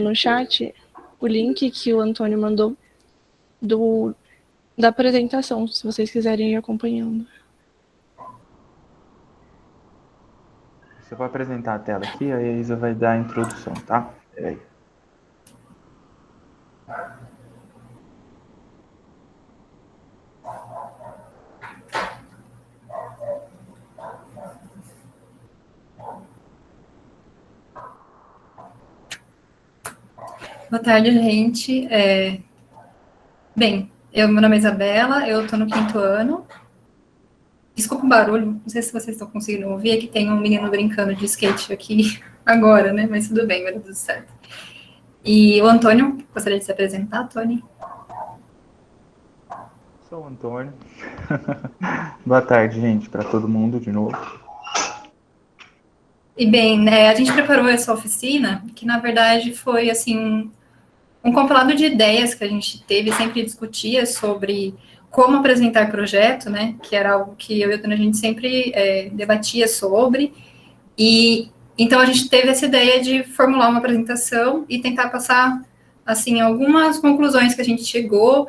no chat o link que o Antônio mandou da apresentação, se vocês quiserem ir acompanhando. Você vai apresentar a tela aqui, aí a Isa vai dar a introdução, tá? Peraí. Boa tarde, gente. Bem, meu nome é Isabela, eu estou no 5º ano. Desculpa o barulho, não sei se vocês estão conseguindo ouvir, é que tem um menino brincando de skate aqui agora, né? Mas tudo bem, vai dar tudo certo. E o Antônio, gostaria de se apresentar, Tony? Sou o Antônio. Boa tarde, gente, para todo mundo de novo. E bem, né, a gente preparou essa oficina, que na verdade foi assim um compilado de ideias que a gente teve, sempre discutia sobre como apresentar projeto, né? Que era algo que eu e o Tony, a gente sempre debatia sobre. E então a gente teve essa ideia de formular uma apresentação e tentar passar assim algumas conclusões que a gente chegou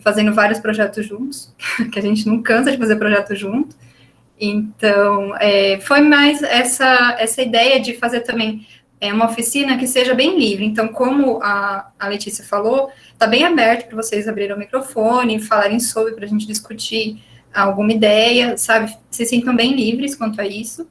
fazendo vários projetos juntos, que a gente não cansa de fazer projeto junto. Então foi mais essa ideia de fazer também uma oficina que seja bem livre. Então, como a Letícia falou, está bem aberto para vocês abrirem o microfone, falarem sobre, para a gente discutir alguma ideia, sabe? Se sintam bem livres quanto a isso.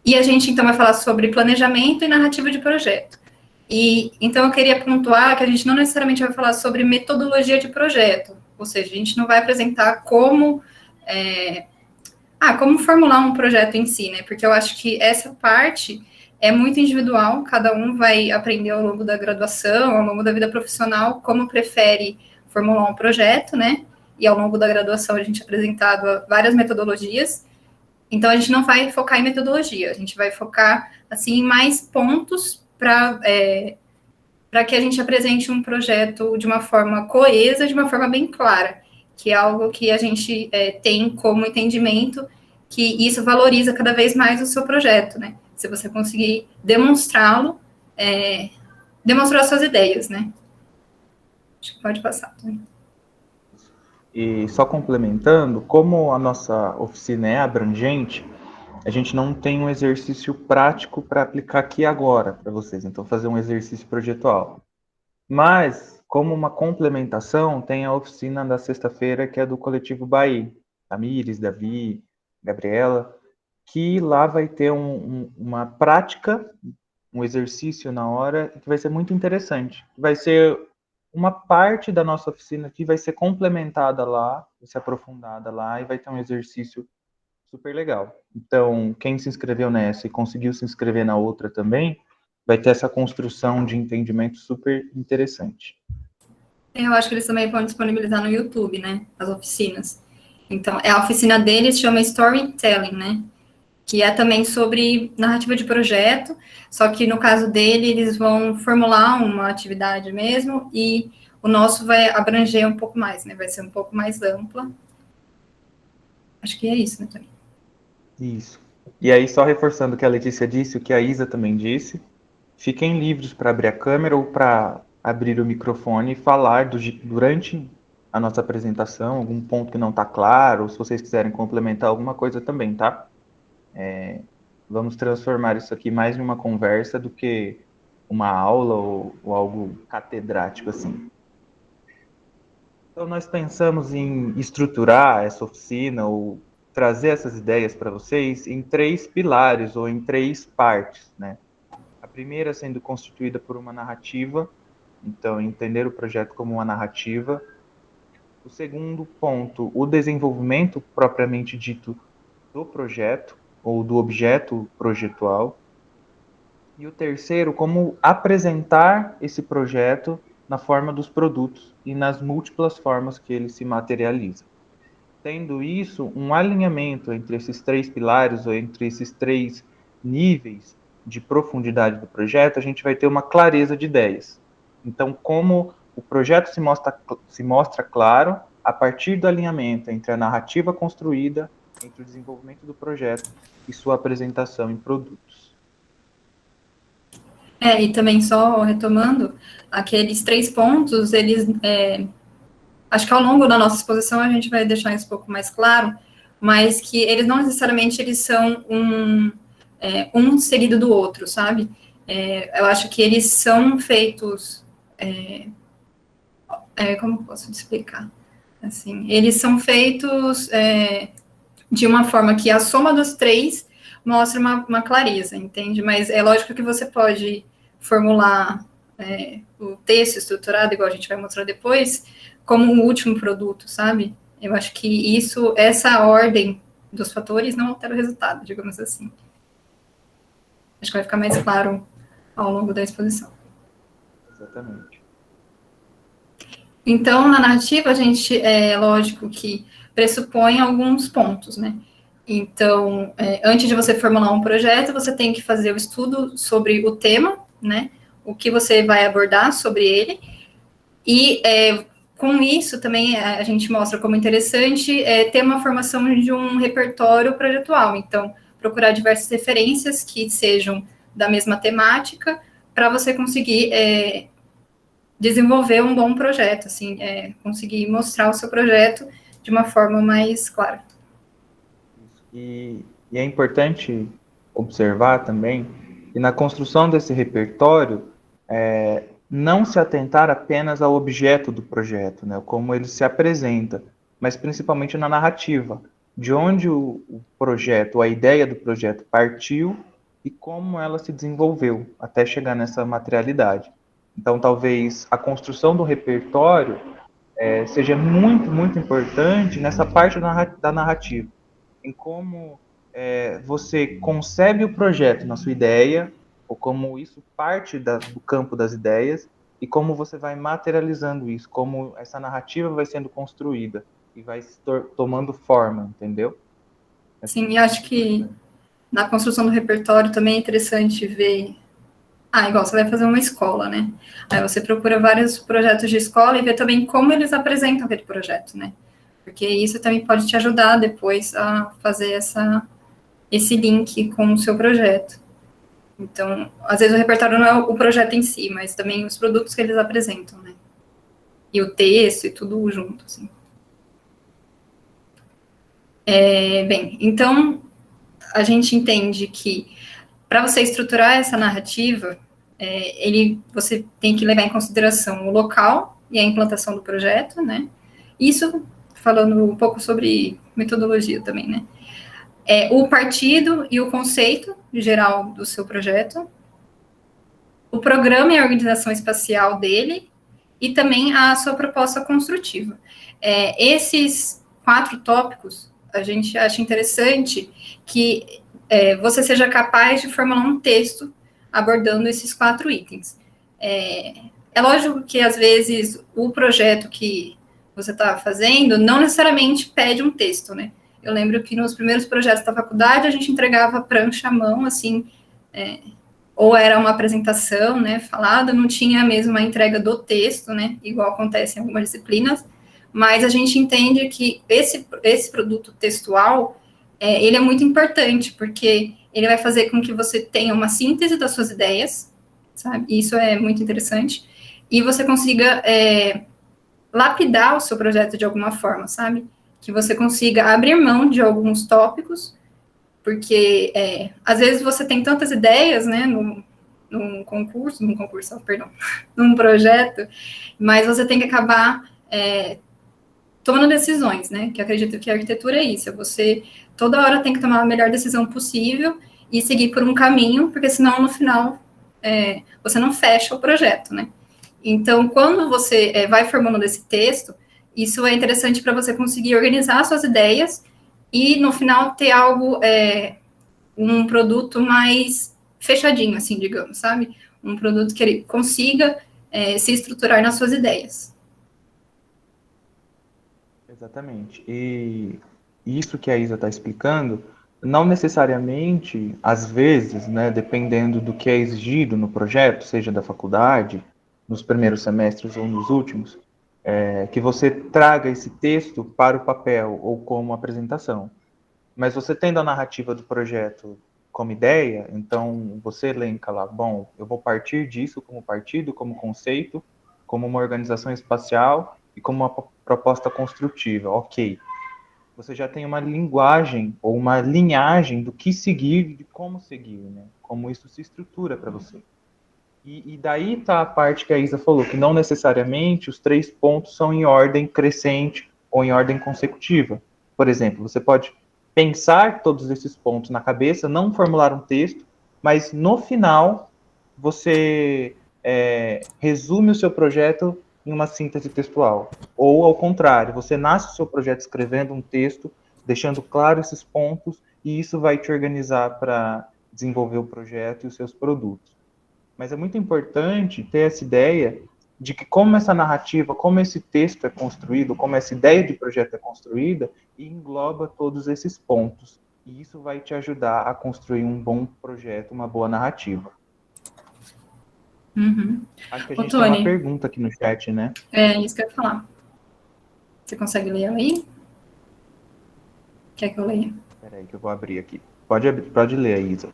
E a gente, então, vai falar sobre planejamento e narrativa de projeto. E, então, eu queria pontuar que a gente não necessariamente vai falar sobre metodologia de projeto, ou seja, a gente não vai apresentar como formular um projeto em si, né? Porque eu acho que essa parte é muito individual, cada um vai aprender ao longo da graduação, ao longo da vida profissional, como prefere formular um projeto, né? E ao longo da graduação a gente é apresentado várias metodologias. Então, a gente não vai focar em metodologia, a gente vai focar, assim, em mais pontos para que a gente apresente um projeto de uma forma coesa, de uma forma bem clara, que é algo que a gente tem como entendimento que isso valoriza cada vez mais o seu projeto, né? Se você conseguir demonstrá-lo, demonstrar suas ideias, né? Acho que pode passar também. E só complementando, como a nossa oficina é abrangente, a gente não tem um exercício prático para aplicar aqui agora para vocês, então fazer um exercício projetual. Mas, como uma complementação, tem a oficina da sexta-feira, que é do Coletivo Bahia, Tamires, Davi, Gabriela, que lá vai ter uma prática, um exercício na hora, que vai ser muito interessante. Vai ser uma parte da nossa oficina que vai ser complementada lá, vai ser aprofundada lá, e vai ter um exercício super legal. Então, quem se inscreveu nessa e conseguiu se inscrever na outra também, vai ter essa construção de entendimento super interessante. Eu acho que eles também vão disponibilizar no YouTube, né? As oficinas. Então, a oficina deles chama Storytelling, né? Que é também sobre narrativa de projeto, só que no caso dele, eles vão formular uma atividade mesmo, e o nosso vai abranger um pouco mais, né? Vai ser um pouco mais ampla. Acho que é isso, né, Tony? Isso. E aí, só reforçando o que a Letícia disse, o que a Isa também disse, fiquem livres para abrir a câmera ou para abrir o microfone e falar durante a nossa apresentação, algum ponto que não está claro, ou se vocês quiserem complementar alguma coisa também, tá? Vamos transformar isso aqui mais em uma conversa do que uma aula ou algo catedrático assim. Então, nós pensamos em estruturar essa oficina ou trazer essas ideias para vocês em 3 pilares ou em 3 partes, né? A primeira sendo constituída por uma narrativa, então entender o projeto como uma narrativa. O segundo ponto, o desenvolvimento propriamente dito do projeto ou do objeto projetual. E o terceiro, como apresentar esse projeto na forma dos produtos e nas múltiplas formas que ele se materializa. Tendo isso, um alinhamento entre esses 3 pilares ou entre esses 3 níveis de profundidade do projeto, a gente vai ter uma clareza de ideias. Então, como o projeto se mostra claro a partir do alinhamento entre a narrativa construída, entre o desenvolvimento do projeto e sua apresentação em produtos. E também só retomando, aqueles 3 pontos, eles, acho que ao longo da nossa exposição a gente vai deixar isso um pouco mais claro, mas que eles não necessariamente eles são um seguido do outro, sabe? Eu acho que eles são feitos, como posso te explicar? Assim, eles são feitos de uma forma que a soma dos 3 mostra uma clareza, entende? Mas é lógico que você pode formular o texto estruturado, igual a gente vai mostrar depois, como um último produto, sabe? Eu acho que essa ordem dos fatores não altera o resultado, digamos assim. Acho que vai ficar mais claro ao longo da exposição. Exatamente. Então, na narrativa, a gente, lógico que pressupõe alguns pontos, né? Então, antes de você formular um projeto, você tem que fazer o estudo sobre o tema, né? O que você vai abordar sobre ele. E, com isso, também a gente mostra como interessante ter uma formação de um repertório projetual. Então, procurar diversas referências que sejam da mesma temática, para você conseguir desenvolver um bom projeto, assim, conseguir mostrar o seu projeto de uma forma mais clara. E é importante observar também que na construção desse repertório, não se atentar apenas ao objeto do projeto, né, como ele se apresenta, mas principalmente na narrativa, de onde o projeto, a ideia do projeto partiu e como ela se desenvolveu até chegar nessa materialidade. Então, talvez a construção do repertório seja muito, muito importante nessa parte da narrativa, em como você concebe o projeto na sua ideia, ou como isso parte do campo das ideias, e como você vai materializando isso, como essa narrativa vai sendo construída e vai se tomando forma, entendeu? Sim, e acho que na construção do repertório também é interessante ver. Igual você vai fazer uma escola, né? Aí você procura vários projetos de escola e vê também como eles apresentam aquele projeto, né? Porque isso também pode te ajudar depois a fazer esse link com o seu projeto. Então, às vezes o repertório não é o projeto em si, mas também os produtos que eles apresentam, né? E o texto e tudo junto, assim. Bem, então a gente entende que para você estruturar essa narrativa, você tem que levar em consideração o local e a implantação do projeto, né? Isso falando um pouco sobre metodologia também, né? O partido e o conceito geral do seu projeto, o programa e a organização espacial dele e também a sua proposta construtiva. Esses 4 tópicos, a gente acha interessante que você seja capaz de formular um texto abordando esses 4 itens. É lógico que, às vezes, o projeto que você está fazendo não necessariamente pede um texto, né? Eu lembro que nos primeiros projetos da faculdade, a gente entregava prancha à mão, assim, ou era uma apresentação, né, falada, não tinha mesmo a entrega do texto, né, igual acontece em algumas disciplinas, mas a gente entende que esse produto textual, ele é muito importante, porque ele vai fazer com que você tenha uma síntese das suas ideias, sabe, e isso é muito interessante, e você consiga lapidar o seu projeto de alguma forma, sabe, que você consiga abrir mão de alguns tópicos, porque às vezes você tem tantas ideias, né, num projeto, mas você tem que acabar tomando decisões, né, que eu acredito que a arquitetura é isso, você toda hora tem que tomar a melhor decisão possível e seguir por um caminho, porque senão no final você não fecha o projeto, né. Então, quando você vai formando esse texto, isso é interessante para você conseguir organizar suas ideias e, no final, ter algo, um produto mais fechadinho, assim, digamos, sabe? Um produto que ele consiga se estruturar nas suas ideias. Exatamente. E isso que a Isa está explicando, não necessariamente, às vezes, né, dependendo do que é exigido no projeto, seja da faculdade, nos primeiros semestres ou nos últimos, que você traga esse texto para o papel ou como apresentação. Mas você tendo a narrativa do projeto como ideia, então você elenca lá, bom, eu vou partir disso como partido, como conceito, como uma organização espacial e como uma proposta construtiva, ok. Você já tem uma linguagem ou uma linhagem do que seguir e de como seguir, né? Como isso se estrutura para você. E daí está a parte que a Isa falou, que não necessariamente os 3 pontos são em ordem crescente ou em ordem consecutiva. Por exemplo, você pode pensar todos esses pontos na cabeça, não formular um texto, mas no final você resume o seu projeto em uma síntese textual. Ou, ao contrário, você nasce o seu projeto escrevendo um texto, deixando claro esses pontos, e isso vai te organizar para desenvolver o projeto e os seus produtos. Mas é muito importante ter essa ideia de que como essa narrativa, como esse texto é construído, como essa ideia de projeto é construída, engloba todos esses pontos. E isso vai te ajudar a construir um bom projeto, uma boa narrativa. Uhum. Acho que a Ô, gente tem Tony, uma pergunta aqui no chat, né? é isso que eu ia falar. Você consegue ler aí? Quer que eu leia? Espera aí que eu vou abrir aqui. Pode ler aí, Isa.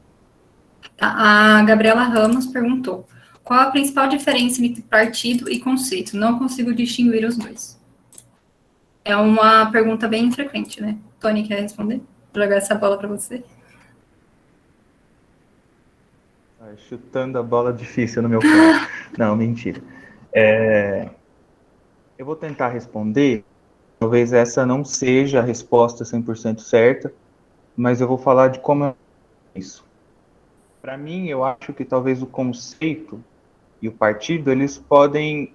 Tá, a Gabriela Ramos perguntou: qual a principal diferença entre partido e conceito? Não consigo distinguir os dois. É uma pergunta bem frequente, né? Tony, quer responder? Vou jogar essa bola para você. Chutando a bola difícil no meu campo. Não, mentira. Eu vou tentar responder. Talvez essa não seja a resposta 100% certa, mas eu vou falar de como é isso. Para mim, eu acho que talvez o conceito e o partido, eles podem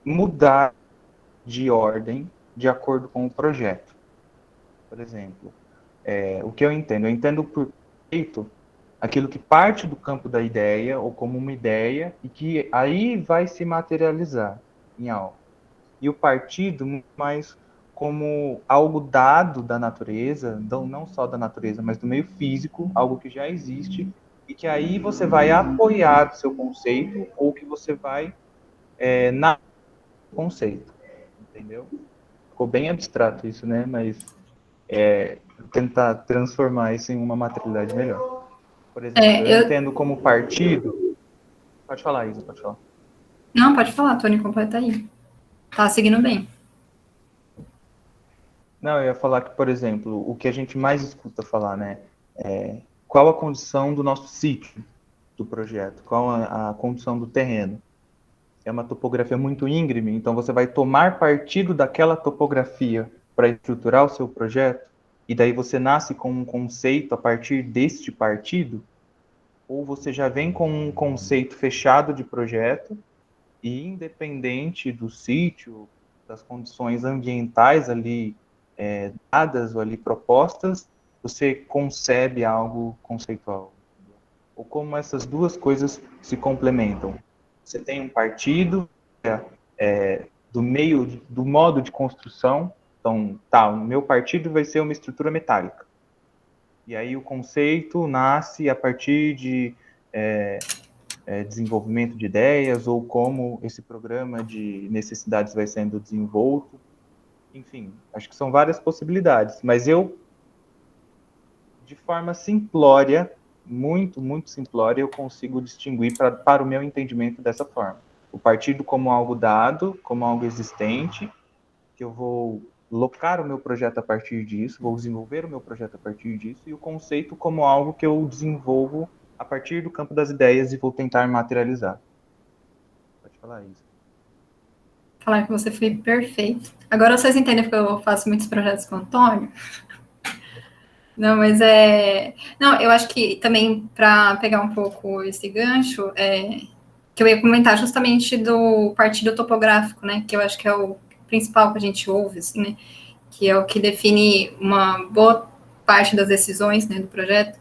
mudar de ordem de acordo com o projeto. Por exemplo, o que eu entendo? Eu entendo por conceito aquilo que parte do campo da ideia, ou como uma ideia, e que aí vai se materializar em algo. E o partido, mais como algo dado da natureza, não só da natureza, mas do meio físico, algo que já existe, e que aí você vai apoiar o seu conceito, ou que você vai na conceito, entendeu? Ficou bem abstrato isso, né? Mas tentar transformar isso em uma materialidade melhor. Por exemplo, eu entendo como partido... Pode falar, Isa, pode falar. Não, pode falar, Tony, completa aí. Tá seguindo bem. Não, eu ia falar que, por exemplo, o que a gente mais escuta falar, né? Qual a condição do nosso sítio, do projeto? Qual a condição do terreno? É uma topografia muito íngreme, então você vai tomar partido daquela topografia para estruturar o seu projeto, e daí você nasce com um conceito a partir deste partido, ou você já vem com um conceito fechado de projeto, e independente do sítio, das condições ambientais ali dadas ou ali propostas, você concebe algo conceitual. Ou como essas duas coisas se complementam. Você tem um partido do modo de construção, então, o meu partido vai ser uma estrutura metálica. E aí o conceito nasce a partir de desenvolvimento de ideias, ou como esse programa de necessidades vai sendo desenvolto. Enfim, acho que são várias possibilidades, mas eu, de forma simplória, muito, muito simplória, eu consigo distinguir para o meu entendimento dessa forma. O partido como algo dado, como algo existente, que eu vou locar o meu projeto a partir disso, vou desenvolver o meu projeto a partir disso, e o conceito como algo que eu desenvolvo a partir do campo das ideias e vou tentar materializar. Pode falar isso. Falar que você foi perfeito. Agora vocês entendem porque eu faço muitos projetos com o Antônio? Não, mas Não, eu acho que também, para pegar um pouco esse gancho, que eu ia comentar justamente do partido topográfico, né? Que eu acho que é o principal que a gente ouve, assim, né? Que é o que define uma boa parte das decisões, né, do projeto.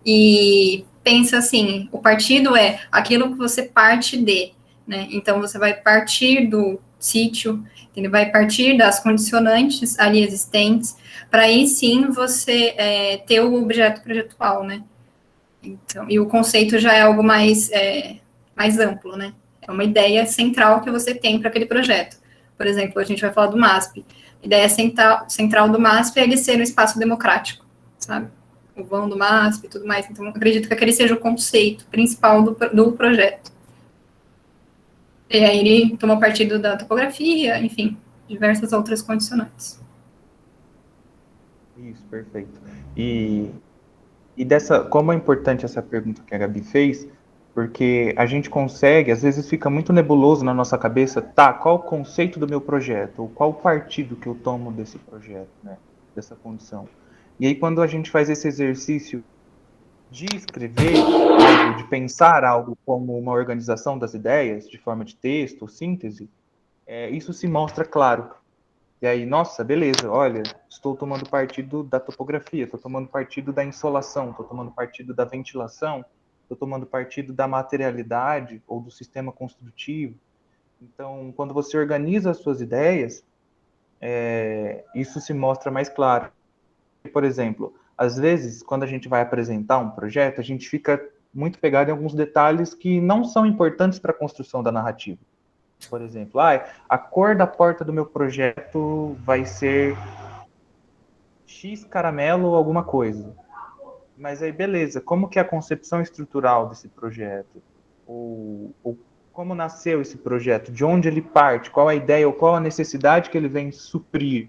E pensa assim, o partido é aquilo que você parte de, né? Então, você vai partir do sítio, ele vai partir das condicionantes ali existentes, para aí sim você ter o objeto projetual, né? Então, e o conceito já é algo mais amplo, né? É uma ideia central que você tem para aquele projeto. Por exemplo, a gente vai falar do MASP. A ideia central do MASP é ele ser um espaço democrático, sabe? o vão do MASP e tudo mais. Então, acredito que aquele seja o conceito principal do projeto. E aí ele tomou partido da topografia, enfim, diversas outras condicionantes. Isso, perfeito. E como é importante essa pergunta que a Gabi fez, porque a gente consegue, às vezes fica muito nebuloso na nossa cabeça, tá, qual o conceito do meu projeto, ou qual o partido que eu tomo desse projeto, né, dessa condição. E aí quando a gente faz esse exercício de escrever algo, de pensar algo como uma organização das ideias, de forma de texto ou síntese, isso se mostra claro. E aí, nossa, beleza, olha, estou tomando partido da topografia, estou tomando partido da insolação, estou tomando partido da ventilação, estou tomando partido da materialidade ou do sistema construtivo. Então, quando você organiza as suas ideias, isso se mostra mais claro. Por exemplo, às vezes, quando a gente vai apresentar um projeto, a gente fica muito pegado em alguns detalhes que não são importantes para a construção da narrativa. Por exemplo, a cor da porta do meu projeto vai ser X caramelo ou alguma coisa. Mas aí, beleza, como que é a concepção estrutural desse projeto? Ou como nasceu esse projeto? De onde ele parte? Qual a ideia ou qual a necessidade que ele vem suprir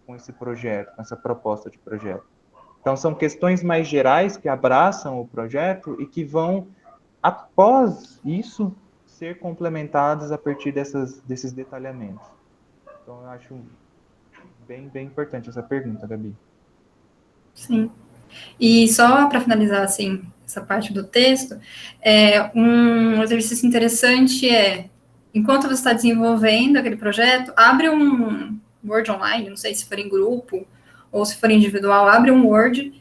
com esse projeto, com essa proposta de projeto? Então, são questões mais gerais que abraçam o projeto e que vão, após isso, ser complementadas a partir desses detalhamentos. Então, eu acho bem, bem importante essa pergunta, Gabi. Sim. E só para finalizar, assim, essa parte do texto, um exercício interessante enquanto você está desenvolvendo aquele projeto, abre um Word online, não sei se for em grupo ou se for individual, abre um Word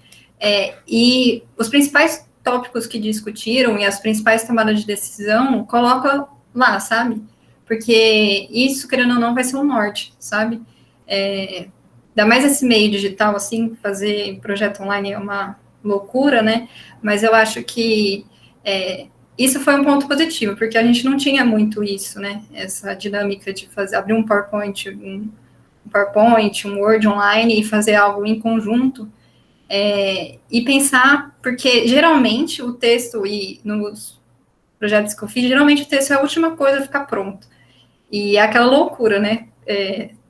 e os principais tópicos que discutiram e as principais tomadas de decisão, coloca lá, sabe? Porque isso, querendo ou não, vai ser um norte, sabe? Ainda mais esse meio digital, assim, fazer projeto online é uma loucura, né? Mas eu acho que isso foi um ponto positivo, porque a gente não tinha muito isso, né? Essa dinâmica de abrir um PowerPoint, um Word online e fazer algo em conjunto. E pensar, porque geralmente o texto, e nos projetos que eu fiz, geralmente o texto é a última coisa a ficar pronto. E é aquela loucura, né?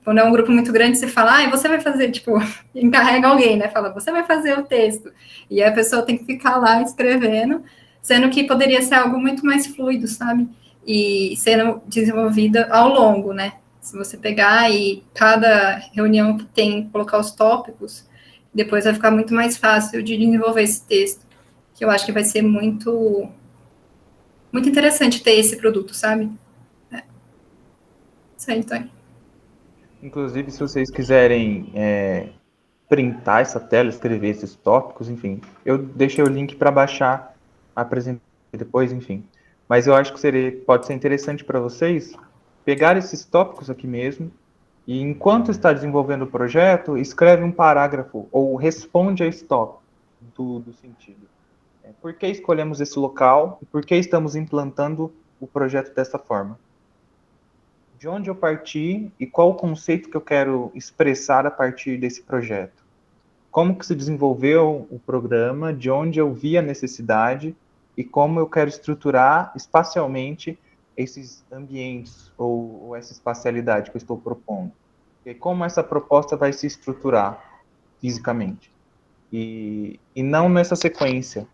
Quando é um grupo muito grande, você fala, você vai fazer, tipo, encarrega alguém, né? Fala, você vai fazer o texto. E a pessoa tem que ficar lá escrevendo, sendo que poderia ser algo muito mais fluido, sabe? E sendo desenvolvida ao longo, né? Se você pegar e cada reunião que tem, colocar os tópicos, depois vai ficar muito mais fácil de desenvolver esse texto. Que eu acho que vai ser muito, muito interessante ter esse produto, sabe? Isso aí, então. Inclusive, se vocês quiserem printar essa tela, escrever esses tópicos, enfim, eu deixei o link para baixar a apresentação depois, enfim. Mas eu acho que pode ser interessante para vocês pegar esses tópicos aqui mesmo e, enquanto está desenvolvendo o projeto, escreve um parágrafo ou responde a esse tópico do sentido. Por que escolhemos esse local e por que estamos implantando o projeto dessa forma? De onde eu parti e qual o conceito que eu quero expressar a partir desse projeto? Como que se desenvolveu o programa, de onde eu vi a necessidade e como eu quero estruturar espacialmente esses ambientes ou essa espacialidade que eu estou propondo. E como essa proposta vai se estruturar fisicamente. E não nessa sequência.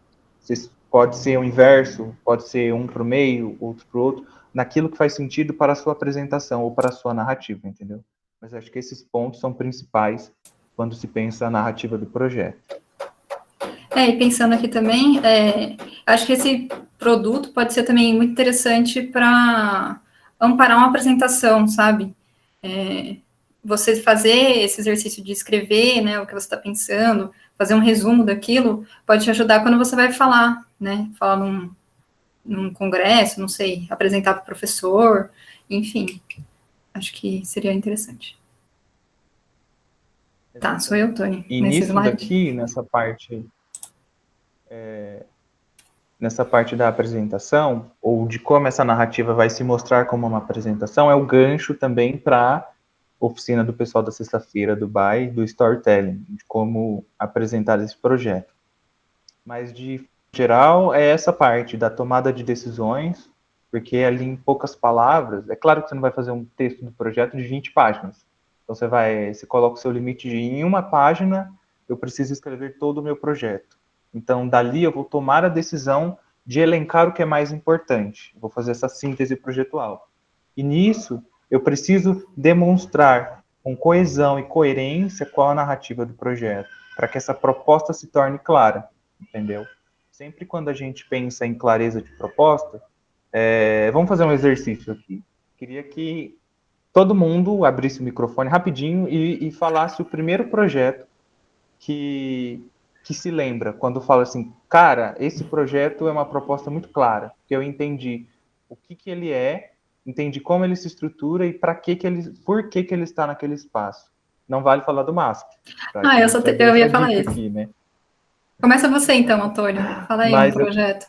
Pode ser o inverso, pode ser um para o meio, outro para o outro, naquilo que faz sentido para a sua apresentação ou para a sua narrativa, entendeu? Mas acho que esses pontos são principais quando se pensa a narrativa do projeto. E pensando aqui também, acho que esse produto pode ser também muito interessante para amparar uma apresentação, sabe? Você fazer esse exercício de escrever, né, o que você está pensando, fazer um resumo daquilo, pode te ajudar quando você vai falar, né? Falar num congresso, não sei, apresentar para o professor, enfim. Acho que seria interessante. Tá, sou eu, Tony. E nisso daqui, nessa parte da apresentação, ou de como essa narrativa vai se mostrar como uma apresentação, é o gancho também para a oficina do pessoal da sexta-feira do BAI, do storytelling, de como apresentar esse projeto. Mas de geral é essa parte da tomada de decisões, porque ali em poucas palavras, é claro que você não vai fazer um texto do projeto de 20 páginas. Então você coloca o seu limite de em uma página eu preciso escrever todo o meu projeto. Então dali eu vou tomar a decisão de elencar o que é mais importante. Eu vou fazer essa síntese projetual. E nisso eu preciso demonstrar com coesão e coerência qual a narrativa do projeto, para que essa proposta se torne clara, entendeu? Sempre quando a gente pensa em clareza de proposta, vamos fazer um exercício aqui. Queria que todo mundo abrisse o microfone rapidinho e falasse o primeiro projeto que se lembra, quando fala assim, cara, esse projeto é uma proposta muito clara, que eu entendi o que ele é, entendi como ele se estrutura e por que ele está naquele espaço. Não vale falar do MASP. Tá? Eu ia falar isso. Aqui, né? Começa você então, Antônio. Fala aí um projeto.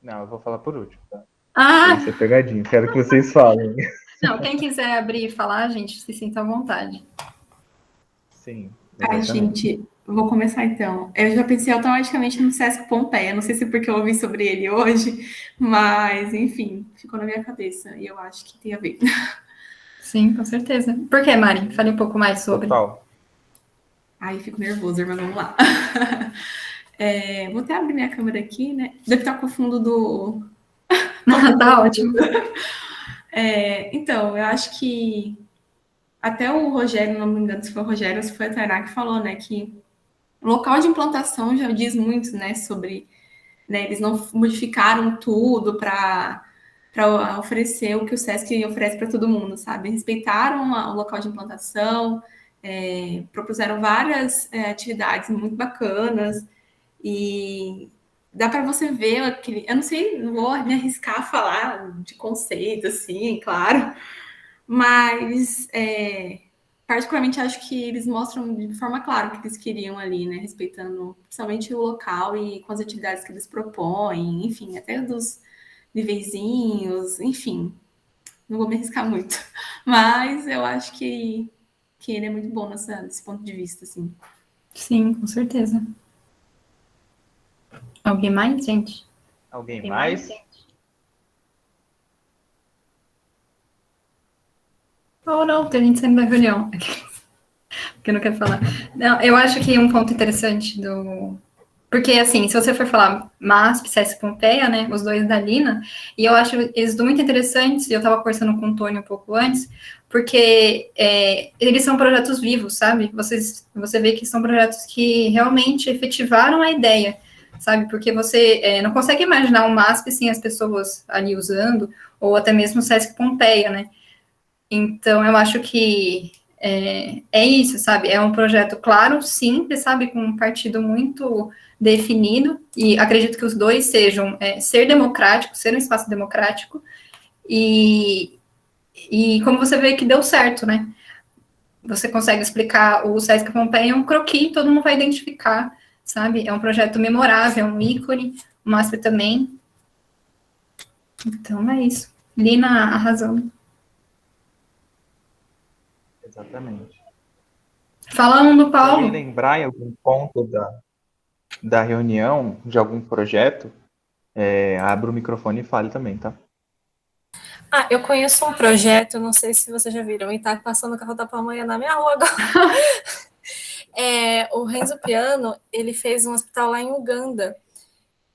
Não, eu vou falar por último, tá? Ah! Isso é pegadinho, quero que vocês falem. Não, quem quiser abrir e falar, gente, se sinta à vontade. Sim. Ai, gente, vou começar então. Eu já pensei automaticamente no Sesc Pompeia. Não sei se é porque eu ouvi sobre ele hoje, mas, enfim, ficou na minha cabeça e eu acho que tem a ver. Sim, com certeza. Por que, Mari? Fale um pouco mais sobre. Total. Ai, fico nervosa, mas vamos lá. Vou até abrir minha câmera aqui, né? Deve estar com o fundo do... Tá ótimo. Então, eu acho que até o Rogério, não me engano se foi o Rogério ou se foi a Tainá que falou, né, que o local de implantação já diz muito, né, sobre, né, eles não modificaram tudo para oferecer o que o Sesc oferece para todo mundo, sabe? Respeitaram o local de implantação, propuseram várias atividades muito bacanas e dá para você ver aquele... Eu não sei, não vou me arriscar a falar de conceito, assim, claro, mas particularmente acho que eles mostram de forma clara o que eles queriam ali, né? Respeitando principalmente o local e com as atividades que eles propõem, enfim, até dos niveizinhos, enfim. Não vou me arriscar muito. Mas eu acho que ele é muito bom desse ponto de vista, assim. Sim, com certeza. Alguém mais, gente? Alguém mais? Ou não, tem gente saindo da reunião. Porque eu não quero falar. Não, eu acho que um ponto interessante do... Porque, assim, se você for falar MASP, Sesc Pompeia, né, os dois da Lina, e eu acho eles muito interessantes, e eu estava conversando com o Tony um pouco antes, porque eles são projetos vivos, sabe? Você vê que são projetos que realmente efetivaram a ideia, sabe? Porque você não consegue imaginar um MASP sem as pessoas ali usando, ou até mesmo o Sesc Pompeia, né? Então, eu acho que é isso, sabe? É um projeto claro, simples, sabe? Com um partido muito definido, e acredito que os dois sejam ser democrático, ser um espaço democrático, e como você vê que deu certo, né? Você consegue explicar o Sesc Pompeia é um croquis, todo mundo vai identificar, sabe? É um projeto memorável, um ícone, o MASP também. Então, é isso. Lina arrasando. Exatamente. Fala um do Paulo. Se lembrar em algum ponto da reunião, de algum projeto, abra o microfone e fale também, tá? Eu conheço um projeto, não sei se vocês já viram, e tá passando o carro da pamonha na minha rua agora. O Renzo Piano, ele fez um hospital lá em Uganda,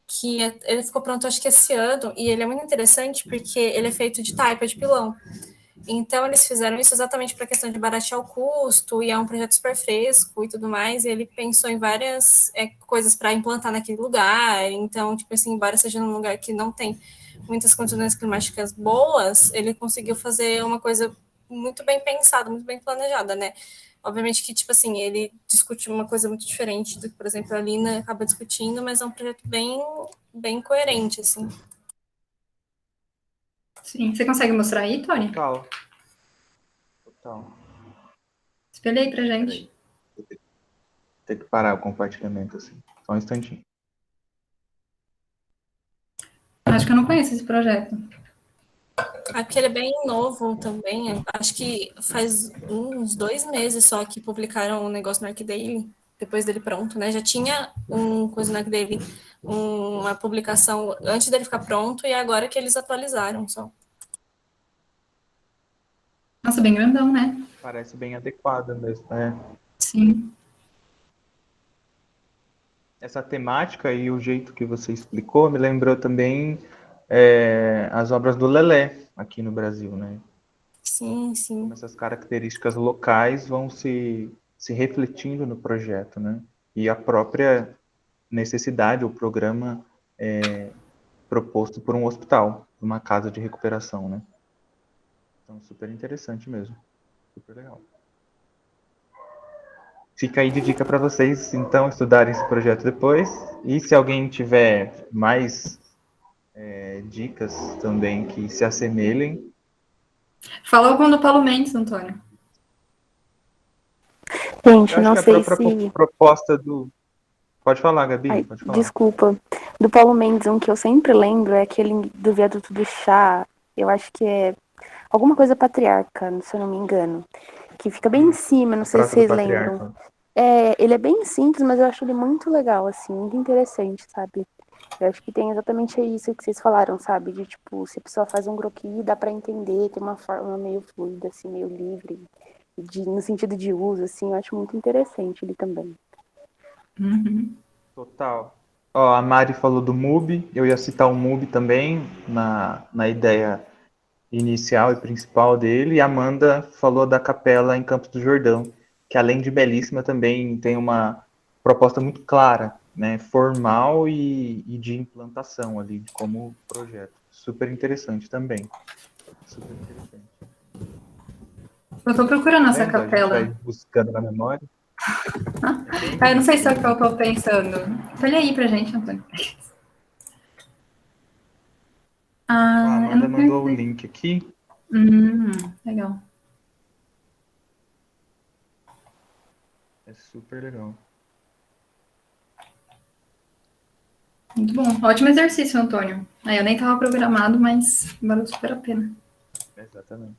que ele ficou pronto acho que esse ano, e ele é muito interessante porque ele é feito de taipa, de pilão. Então, eles fizeram isso exatamente para a questão de baratear o custo, e é um projeto super fresco e tudo mais, e ele pensou em várias coisas para implantar naquele lugar. Então, tipo assim, embora seja num lugar que não tem muitas condições climáticas boas, ele conseguiu fazer uma coisa muito bem pensada, muito bem planejada, né? Obviamente que, tipo assim, ele discutiu uma coisa muito diferente do que, por exemplo, a Lina acaba discutindo, mas é um projeto bem, bem coerente, assim. Sim. Você consegue mostrar aí, Tony? Total. Espelha aí pra gente. Tem que parar o compartilhamento, assim. Só um instantinho. Acho que eu não conheço esse projeto. Aqui ele é bem novo também. Acho que faz uns 2 meses só que publicaram um negócio no ArcDaily. depois dele pronto, né? Já tinha um Kuznets dele, uma publicação antes dele ficar pronto, e agora que eles atualizaram só. Nossa, bem grandão, né? Parece bem adequado mesmo. Sim. Essa temática e o jeito que você explicou me lembrou também as obras do Lelé aqui no Brasil, né? Sim, sim. Como essas características locais vão se refletindo no projeto, né? E a própria necessidade, o programa proposto por um hospital, uma casa de recuperação, né? Então, super interessante mesmo. Super legal. Fica aí de dica para vocês, então, estudarem esse projeto depois. E se alguém tiver mais dicas também que se assemelhem. Fala com o do Paulo Mendes, Antônio. Eu Gente, acho não que a sei própria se. proposta do... Pode falar, Gabi, Ai, pode falar. desculpa. Do Paulo Mendes, um que eu sempre lembro é aquele do Viaduto do Chá. Eu acho que é alguma coisa patriarca, se eu não me engano. Que fica bem em cima, não A sei se Praça do vocês lembram. Patriarca. Ele é bem simples, mas eu acho ele muito legal, assim, muito interessante, sabe? Eu acho que tem exatamente isso que vocês falaram, sabe? De, tipo, se a pessoa faz um croquis, dá pra entender, tem uma forma meio fluida, assim, meio livre, no sentido de uso, assim, eu acho muito interessante ele também. Uhum. Total. Ó, a Mari falou do MUBI, eu ia citar o MUBI também, na ideia inicial e principal dele, e a Amanda falou da capela em Campos do Jordão, que além de belíssima também tem uma proposta muito clara, né, formal e de implantação ali, como projeto. Super interessante também. Super interessante. Eu tô procurando essa Vendo? A gente vai capela. buscando na memória. Eu não sei se é o que eu tô pensando. Olha aí pra gente, Antônio. Ó, a Ah, eu Amanda não mandou o percebi. link aqui. Legal. É super legal. Muito bom. Ótimo exercício, Antônio. Eu nem tava programado, mas valeu super a pena. Exatamente.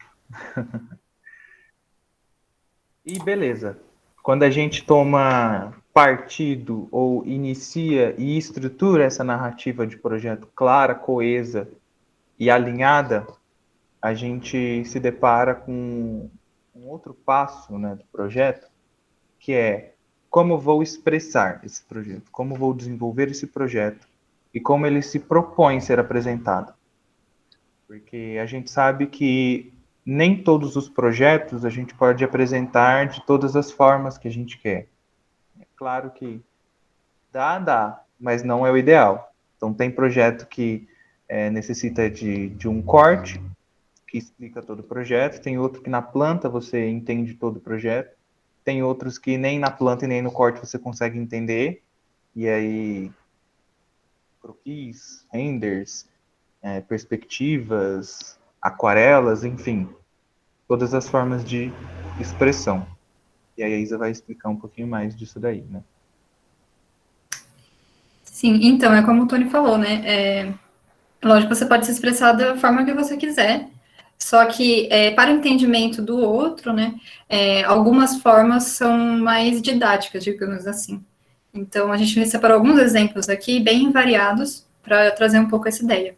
E beleza. Quando a gente toma partido ou inicia e estrutura essa narrativa de projeto clara, coesa e alinhada, a gente se depara com um outro passo, né, do projeto, que é como vou expressar esse projeto, como vou desenvolver esse projeto e como ele se propõe ser apresentado. Porque a gente sabe que nem todos os projetos a gente pode apresentar de todas as formas que a gente quer. É claro que dá, mas não é o ideal. Então tem projeto que necessita de um corte, que explica todo o projeto, tem outro que na planta você entende todo o projeto, tem outros que nem na planta e nem no corte você consegue entender, e aí croquis, renders, perspectivas, aquarelas, enfim, todas as formas de expressão. E aí a Isa vai explicar um pouquinho mais disso daí, né? Sim, então, é como o Tony falou, né? Lógico, você pode se expressar da forma que você quiser, só que para o entendimento do outro, né, algumas formas são mais didáticas, digamos assim. Então, a gente separou alguns exemplos aqui, bem variados, para trazer um pouco essa ideia.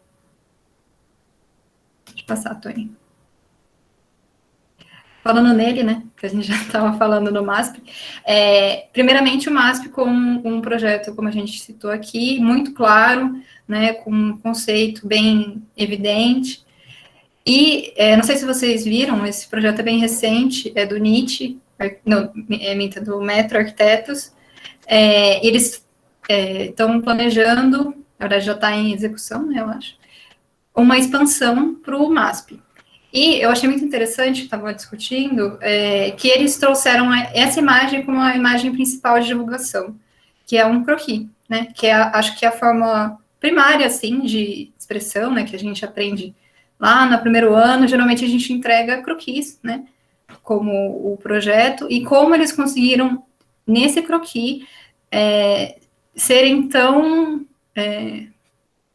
Deixa eu passar, Tony. Falando nele, né, que a gente já estava falando no MASP, primeiramente o MASP com um projeto, como a gente citou aqui, muito claro, né, com um conceito bem evidente, e não sei se vocês viram, esse projeto é bem recente, é do NIT, do Metro Arquitetos, eles estão planejando, na verdade já está em execução, né, eu acho, uma expansão para o MASP. E eu achei muito interessante, que estava discutindo, que eles trouxeram essa imagem como a imagem principal de divulgação, que é um croquis, né? Que acho que é a forma primária, assim, de expressão, né? Que a gente aprende lá no primeiro ano, geralmente a gente entrega croquis, né? Como o projeto, e como eles conseguiram, nesse croquis, serem tão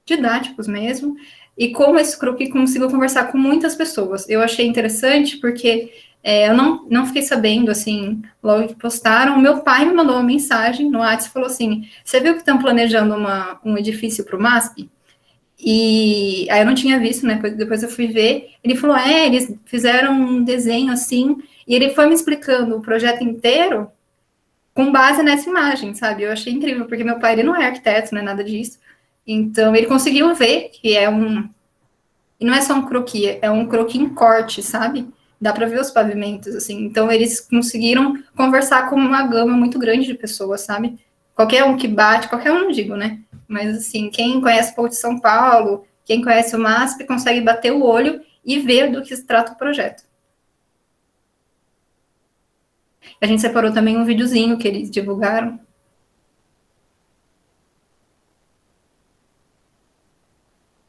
didáticos mesmo, e como esse croquis conseguiu conversar com muitas pessoas. Eu achei interessante porque Eu não fiquei sabendo, assim, logo que postaram. Meu pai me mandou uma mensagem no WhatsApp e falou assim, você viu que estão planejando um edifício para o MASP? E aí eu não tinha visto, né? Depois eu fui ver. Ele falou, eles fizeram um desenho assim, e ele foi me explicando o projeto inteiro com base nessa imagem, sabe? Eu achei incrível, porque meu pai, ele não é arquiteto, não é nada disso. Então, ele conseguiu ver que é e não é só um croquis, é um croquis em corte, sabe? Dá para ver os pavimentos, assim. Então, eles conseguiram conversar com uma gama muito grande de pessoas, sabe? Qualquer um que bate, qualquer um, não digo, né? Mas, assim, quem conhece o Porto de São Paulo, quem conhece o MASP, consegue bater o olho e ver do que se trata o projeto. A gente separou também um videozinho que eles divulgaram.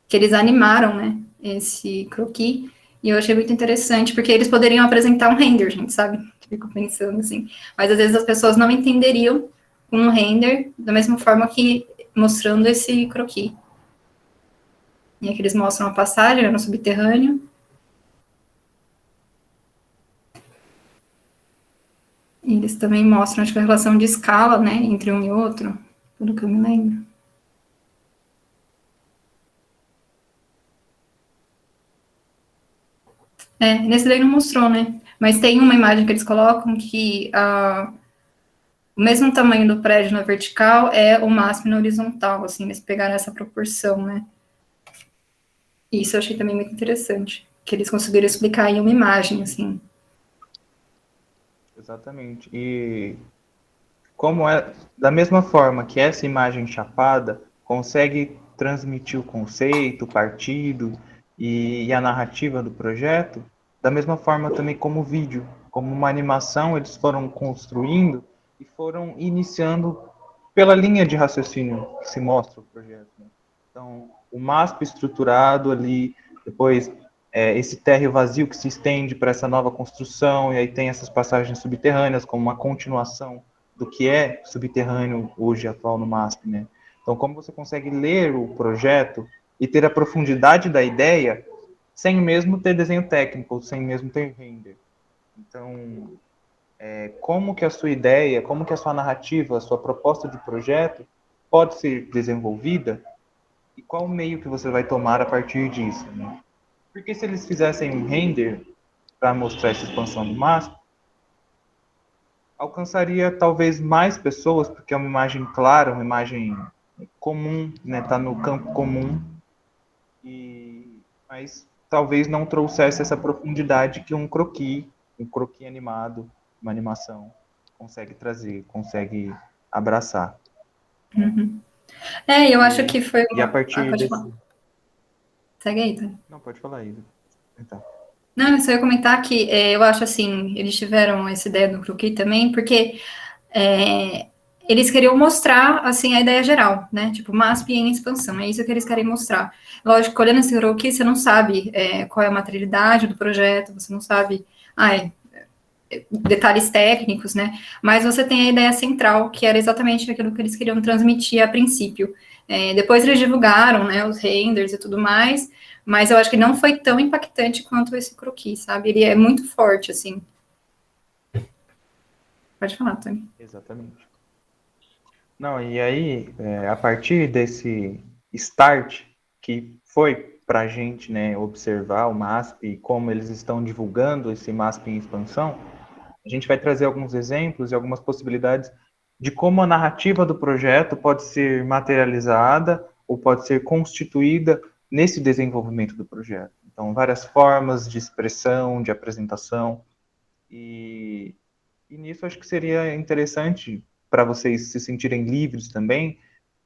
Que eles animaram, né, esse croquis, e eu achei muito interessante, porque eles poderiam apresentar um render, gente, sabe? Fico pensando assim. Mas às vezes as pessoas não entenderiam um render da mesma forma que mostrando esse croquis. E aqui eles mostram a passagem no subterrâneo. E eles também mostram, acho que a relação de escala, né, entre um e outro, pelo que eu me lembro. Nesse daí não mostrou, né? Mas tem uma imagem que eles colocam que o mesmo tamanho do prédio na vertical é o máximo na horizontal, assim, eles pegaram essa proporção, né? E isso eu achei também muito interessante, que eles conseguiram explicar em uma imagem, assim. Exatamente. E como é da mesma forma que essa imagem chapada consegue transmitir o conceito, o partido e a narrativa do projeto, da mesma forma também como o vídeo, como uma animação, eles foram construindo e foram iniciando pela linha de raciocínio que se mostra o projeto, né? Então, o MASP estruturado ali, depois esse térreo vazio que se estende para essa nova construção, e aí tem essas passagens subterrâneas como uma continuação do que é subterrâneo hoje atual no MASP, né? Então, como você consegue ler o projeto e ter a profundidade da ideia sem mesmo ter desenho técnico, sem mesmo ter render. Então, como que a sua ideia, como que a sua narrativa, a sua proposta de projeto pode ser desenvolvida e qual meio que você vai tomar a partir disso, né? Porque se eles fizessem um render para mostrar essa expansão do MASP, alcançaria talvez mais pessoas, porque é uma imagem clara, uma imagem comum, né? Tá no campo comum, mas talvez não trouxesse essa profundidade que um croquis animado, uma animação, consegue trazer, consegue abraçar. Uhum. Eu acho que foi E a partir pode desse... falar. Segue aí, tá? Não, pode falar, Isa. Então. Não, eu só ia comentar que eu acho assim, eles tiveram essa ideia do croquis também, porque eles queriam mostrar, assim, a ideia geral, né? Tipo, MASP em expansão, é isso que eles querem mostrar. Lógico, olhando esse croquis, você não sabe qual é a materialidade do projeto, você não sabe detalhes técnicos, né? Mas você tem a ideia central, que era exatamente aquilo que eles queriam transmitir a princípio. Depois eles divulgaram, né, os renders e tudo mais, mas eu acho que não foi tão impactante quanto esse croquis, sabe? Ele é muito forte, assim. Pode falar, Tony. Exatamente. Não, e aí, a partir desse start que foi para a gente, né, observar o MASP e como eles estão divulgando esse MASP em expansão, a gente vai trazer alguns exemplos e algumas possibilidades de como a narrativa do projeto pode ser materializada ou pode ser constituída nesse desenvolvimento do projeto. Então, várias formas de expressão, de apresentação, e nisso acho que seria interessante para vocês se sentirem livres também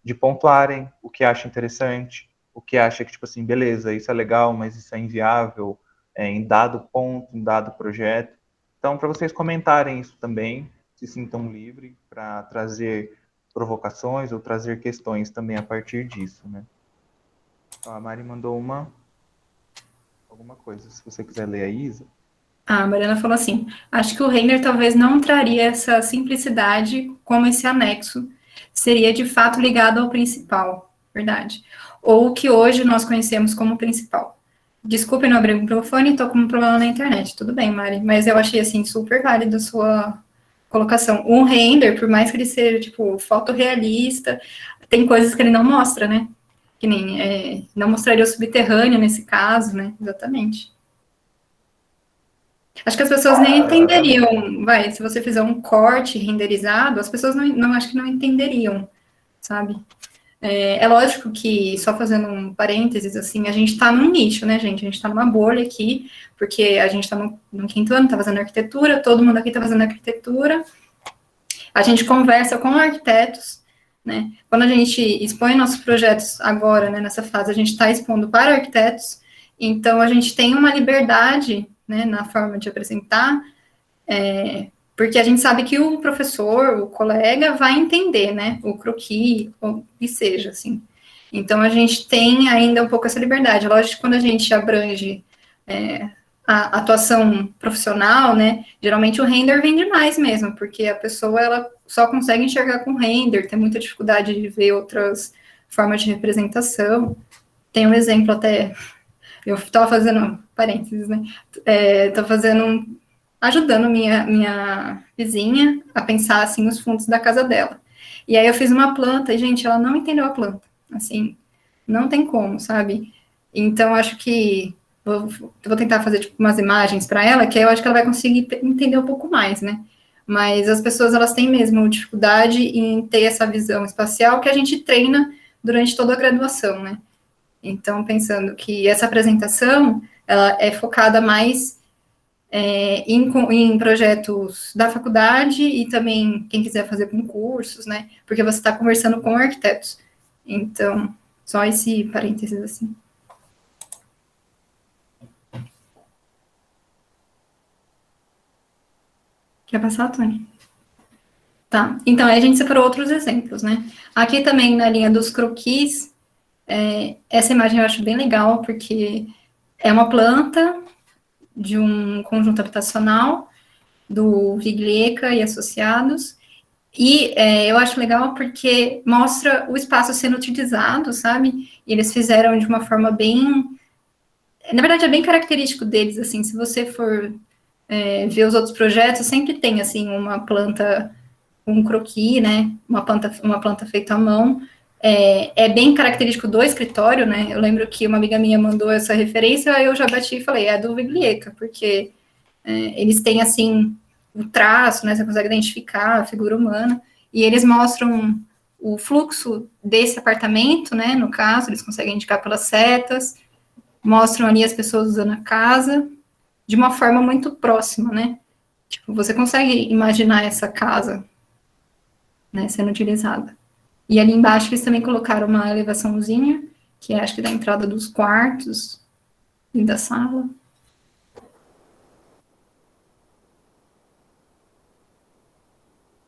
de pontuarem o que acha interessante, o que acha que, tipo assim, beleza, isso é legal, mas isso é inviável em dado ponto, em dado projeto. Então, para vocês comentarem isso também, se sintam livres para trazer provocações ou trazer questões também a partir disso, né? Então, a Mari mandou alguma coisa, se você quiser ler a Isa. A Mariana falou assim, acho que o render talvez não traria essa simplicidade como esse anexo seria de fato ligado ao principal, verdade. Ou o que hoje nós conhecemos como principal. Desculpe não abrir o microfone, tô com um problema na internet. Tudo bem, Mari, mas eu achei, assim, super válido a sua colocação. Um render, por mais que ele seja, tipo, fotorrealista, tem coisas que ele não mostra, né? Que nem, não mostraria o subterrâneo nesse caso, né? Exatamente. Acho que as pessoas nem entenderiam, se você fizer um corte renderizado, as pessoas não acho que não entenderiam, sabe? É lógico que, só fazendo um parênteses, assim, a gente está num nicho, né, gente? A gente está numa bolha aqui, porque a gente está no quinto ano, está fazendo arquitetura, todo mundo aqui está fazendo arquitetura, a gente conversa com arquitetos, né? Quando a gente expõe nossos projetos agora, né, nessa fase, a gente está expondo para arquitetos, então a gente tem uma liberdade, né, na forma de apresentar, porque a gente sabe que o professor, o colega, vai entender, né, o croquis, ou que seja, assim. Então, a gente tem ainda um pouco essa liberdade. Lógico que quando a gente abrange a atuação profissional, né, geralmente o render vem demais mesmo, porque a pessoa, ela só consegue enxergar com render, tem muita dificuldade de ver outras formas de representação. Tem um exemplo até, eu estava fazendo, parênteses, né, ajudando minha vizinha a pensar, assim, os fundos da casa dela. E aí eu fiz uma planta, e, gente, ela não entendeu a planta, assim, não tem como, sabe? Então, acho que vou tentar fazer, tipo, umas imagens para ela, que aí eu acho que ela vai conseguir entender um pouco mais, né? Mas as pessoas, elas têm mesmo dificuldade em ter essa visão espacial que a gente treina durante toda a graduação, né? Então, pensando que essa apresentação, ela é focada mais em projetos da faculdade e também quem quiser fazer concursos, né? Porque você está conversando com arquitetos. Então, só esse parênteses assim. Quer passar, Tony? Tá. Então, aí a gente separou outros exemplos, né? Aqui também na linha dos croquis, essa imagem eu acho bem legal, porque é uma planta de um conjunto habitacional do Viglieca e Associados, e eu acho legal porque mostra o espaço sendo utilizado, sabe? E eles fizeram de uma forma bem... Na verdade, é bem característico deles, assim, se você for ver os outros projetos, sempre tem, assim, uma planta, um croquis, né? Uma planta feita à mão. É bem característico do escritório, né? Eu lembro que uma amiga minha mandou essa referência, aí eu já bati e falei, é do Viglieca, porque eles têm, assim, o traço, né? Você consegue identificar a figura humana, e eles mostram o fluxo desse apartamento, né? No caso, eles conseguem indicar pelas setas, mostram ali as pessoas usando a casa, de uma forma muito próxima, né? Tipo, você consegue imaginar essa casa, né, sendo utilizada. E ali embaixo eles também colocaram uma elevaçãozinha, que é, acho que da entrada dos quartos e da sala.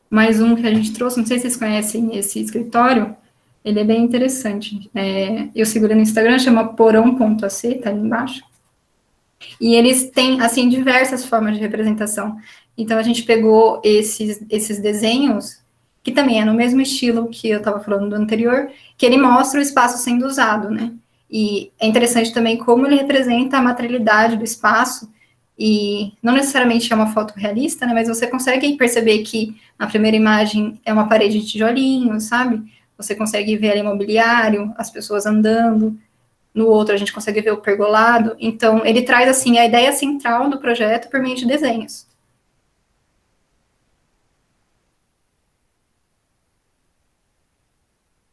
Mais um que a gente trouxe, não sei se vocês conhecem esse escritório, ele é bem interessante. Eu sigo ele no Instagram, chama porão.ac, tá ali embaixo. E eles têm, assim, diversas formas de representação. Então, a gente pegou esses desenhos, que também é no mesmo estilo que eu estava falando do anterior, que ele mostra o espaço sendo usado, né? E é interessante também como ele representa a materialidade do espaço, e não necessariamente é uma foto realista, né? Mas você consegue perceber que na primeira imagem é uma parede de tijolinho, sabe? Você consegue ver ali mobiliário, as pessoas andando. No outro, a gente consegue ver o pergolado. Então, ele traz, assim, a ideia central do projeto por meio de desenhos.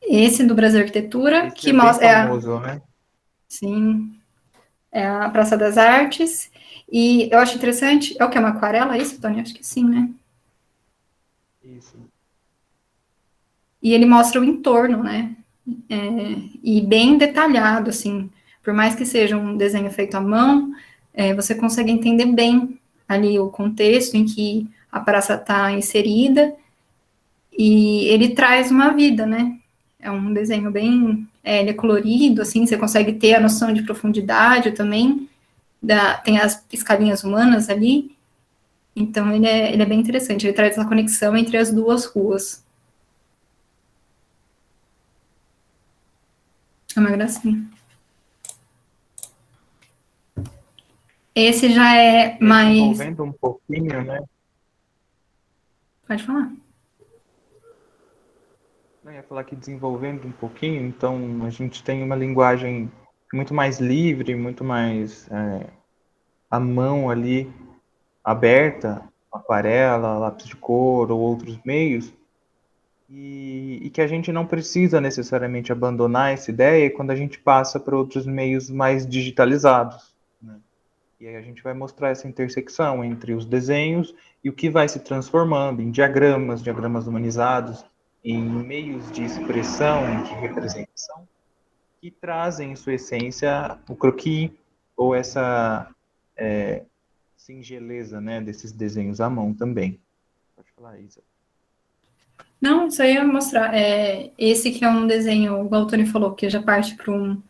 Esse do Brasil Arquitetura, Esse que é bem mostra... famoso, né? Sim, é a Praça das Artes. E eu acho interessante... É o que? É uma aquarela, isso, Tony? Acho que sim, né? Isso. E ele mostra o entorno, né? E bem detalhado, assim. Por mais que seja um desenho feito à mão, você consegue entender bem ali o contexto em que a praça está inserida, e ele traz uma vida, né? É um desenho bem... ele é colorido, assim, você consegue ter a noção de profundidade também, tem as escalinhas humanas ali, então ele é bem interessante, ele traz essa conexão entre as duas ruas. É uma gracinha. Esse já é mais... Desenvolvendo um pouquinho, né? Pode falar. Eu ia falar que desenvolvendo um pouquinho, então a gente tem uma linguagem muito mais livre, muito mais à mão ali, aberta, aquarela, lápis de cor ou outros meios, e que a gente não precisa necessariamente abandonar essa ideia quando a gente passa para outros meios mais digitalizados, né? E aí a gente vai mostrar essa intersecção entre os desenhos e o que vai se transformando em diagramas, diagramas humanizados, em meios de expressão, de representação, que trazem em sua essência o croquis ou essa singeleza, né, desses desenhos à mão também. Pode falar, Isa. Não, isso aí eu ia mostrar. Esse que é um desenho, o Antônio falou, que já parte para um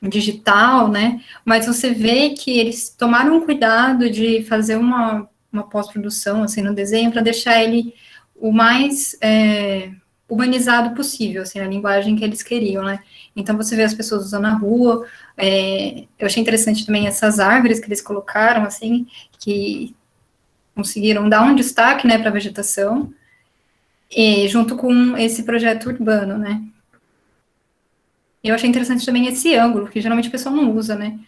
digital, né? Mas você vê que eles tomaram cuidado de fazer uma pós-produção assim no desenho para deixar ele o mais humanizado possível, assim, a linguagem que eles queriam, né? Então você vê as pessoas usando na rua. Eu achei interessante também essas árvores que eles colocaram, assim, que conseguiram dar um destaque, né, para a vegetação, junto com esse projeto urbano, né? Eu achei interessante também esse ângulo, que geralmente o pessoal não usa, né?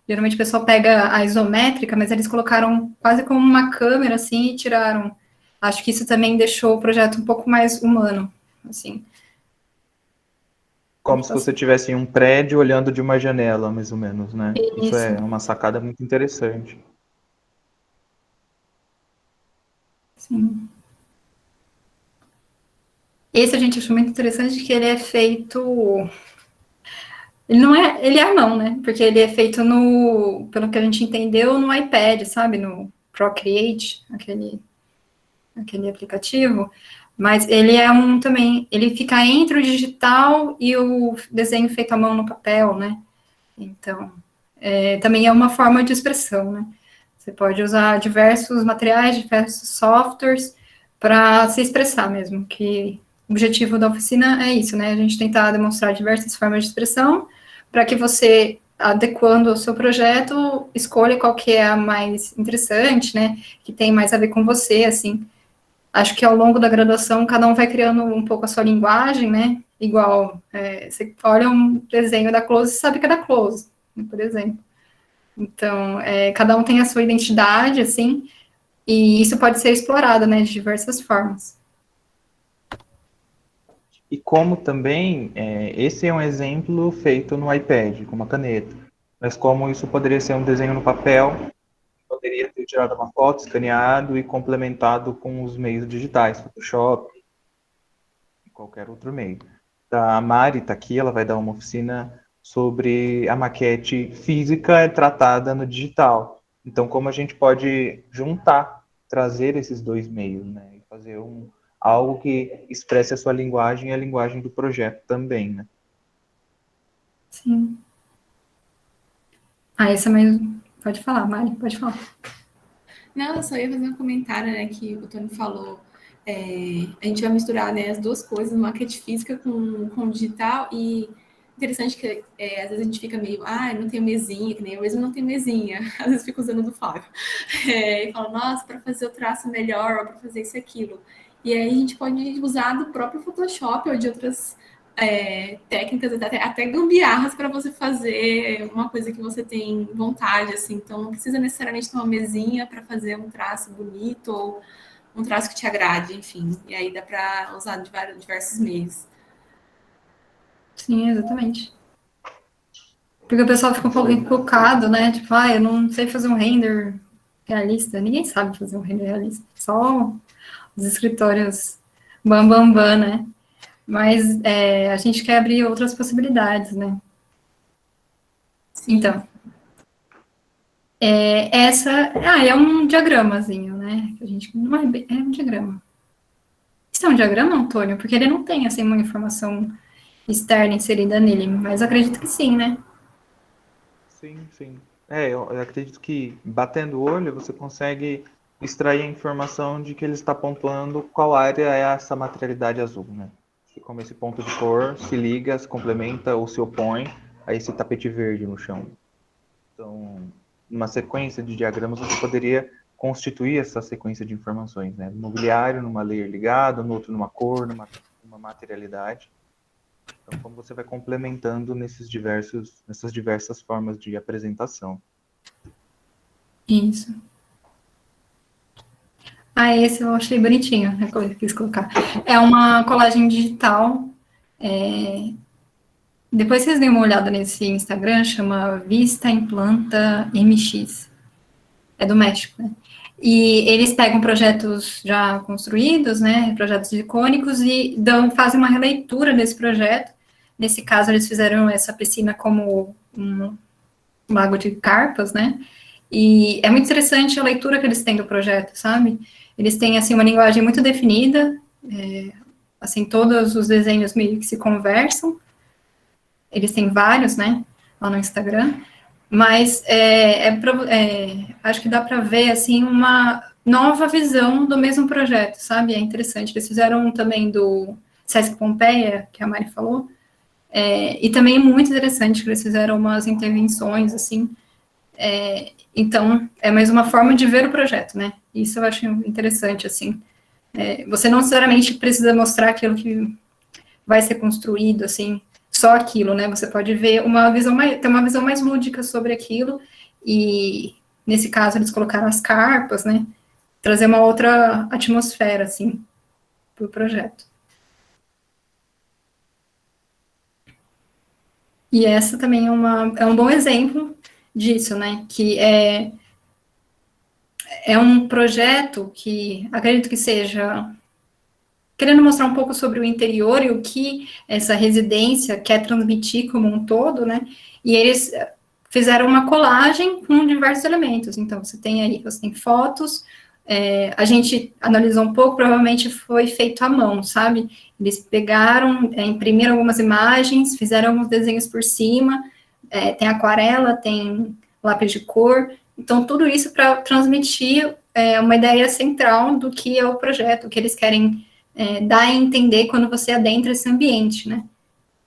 Geralmente o pessoal pega a isométrica, mas eles colocaram quase como uma câmera, assim, e tiraram. Acho que isso também deixou o projeto um pouco mais humano, assim. Como se você estivesse em um prédio olhando de uma janela, mais ou menos, né? Isso Isso, é uma sacada muito interessante. sim. Esse a gente achou muito interessante que ele é feito... Ele não é... Ele é à mão, né? Porque ele é feito no... Pelo que a gente entendeu, no iPad, sabe? No Procreate, aquele aplicativo, mas ele é também, ele fica entre o digital e o desenho feito à mão no papel, né? Então, também é uma forma de expressão, né? Você pode usar diversos materiais, diversos softwares para se expressar mesmo, que o objetivo da oficina é isso, né? A gente tentar demonstrar diversas formas de expressão para que você, adequando o seu projeto, escolha qual que é a mais interessante, né? Que tem mais a ver com você, assim. Acho que ao longo da graduação, cada um vai criando um pouco a sua linguagem, né? Igual, você olha um desenho da Close e sabe que é da Close, por exemplo. Então, cada um tem a sua identidade, assim, e isso pode ser explorado, né, de diversas formas. E como também, esse é um exemplo feito no iPad, com uma caneta. Mas como isso poderia ser um desenho no papel, poderia ter tirado uma foto, escaneado e complementado com os meios digitais, Photoshop e qualquer outro meio. A Mari está aqui, ela vai dar uma oficina sobre a maquete física tratada no digital. Então, como a gente pode juntar, trazer esses dois meios, né? E fazer algo que expresse a sua linguagem e a linguagem do projeto também, né? Sim. Essa mesmo. Pode falar, Mari, pode falar. Não, eu só ia fazer um comentário, né, que o Tony falou. A gente vai misturar, né, as duas coisas, maquete física com digital, e interessante que às vezes a gente fica meio, não tenho mesinha, que nem eu mesmo não tenho mesinha, às vezes fico usando do Flávio. E falo, nossa, para fazer o traço melhor, ou para fazer isso e aquilo. E aí a gente pode usar do próprio Photoshop ou de outras técnicas, até gambiarras para você fazer uma coisa que você tem vontade, assim. Então, não precisa necessariamente ter uma mesinha para fazer um traço bonito ou um traço que te agrade, enfim. E aí dá para usar de diversos meios. Sim, exatamente. Porque o pessoal fica um pouco equivocado, né? Tipo, eu não sei fazer um render realista. Ninguém sabe fazer um render realista. Só os escritórios bam, né? Mas a gente quer abrir outras possibilidades, né? Sim. Então, essa é um diagramazinho, né? A gente não é um diagrama. Isso é um diagrama, Antônio? Porque ele não tem assim uma informação externa inserida nele, mas acredito que sim, né? Sim, sim. Eu acredito que batendo o olho você consegue extrair a informação de que ele está pontuando qual área é essa materialidade azul, né? E como esse ponto de cor se liga, se complementa ou se opõe a esse tapete verde no chão. Então, numa sequência de diagramas, você poderia constituir essa sequência de informações, né? No mobiliário, numa layer ligada, no outro numa cor, numa materialidade. Então, como você vai complementando nessas diversas formas de apresentação. Isso. Ah, esse eu achei bonitinho, a coisa que eu quis colocar. É uma colagem digital. Depois vocês dêem uma olhada nesse Instagram, chama Vista Implanta MX. É do México, né? E eles pegam projetos já construídos, né, projetos icônicos, e fazem uma releitura desse projeto. Nesse caso, eles fizeram essa piscina como um lago de carpas, né? E é muito interessante a leitura que eles têm do projeto, sabe? Eles têm, assim, uma linguagem muito definida, assim, todos os desenhos meio que se conversam. Eles têm vários, né, lá no Instagram. Mas acho que dá para ver, assim, uma nova visão do mesmo projeto, sabe? É interessante. Eles fizeram também do Sesc Pompeia, que a Mari falou, e também é muito interessante que eles fizeram umas intervenções, assim. Então, é mais uma forma de ver o projeto, né? Isso eu acho interessante, assim. Você não necessariamente precisa mostrar aquilo que vai ser construído, assim, só aquilo, né? Você pode ver ter uma visão mais lúdica sobre aquilo, e nesse caso eles colocaram as carpas, né? Trazer uma outra atmosfera, assim, para o projeto. E essa também é um bom exemplo disso, né? Que é um projeto que acredito que seja querendo mostrar um pouco sobre o interior e o que essa residência quer transmitir como um todo, né? E eles fizeram uma colagem com diversos elementos. Então, você tem fotos, a gente analisou um pouco, provavelmente foi feito à mão, sabe? Eles pegaram, imprimiram algumas imagens, fizeram alguns desenhos por cima, tem aquarela, tem lápis de cor, então tudo isso para transmitir uma ideia central do que é o projeto, o que eles querem dar a entender quando você adentra esse ambiente, né?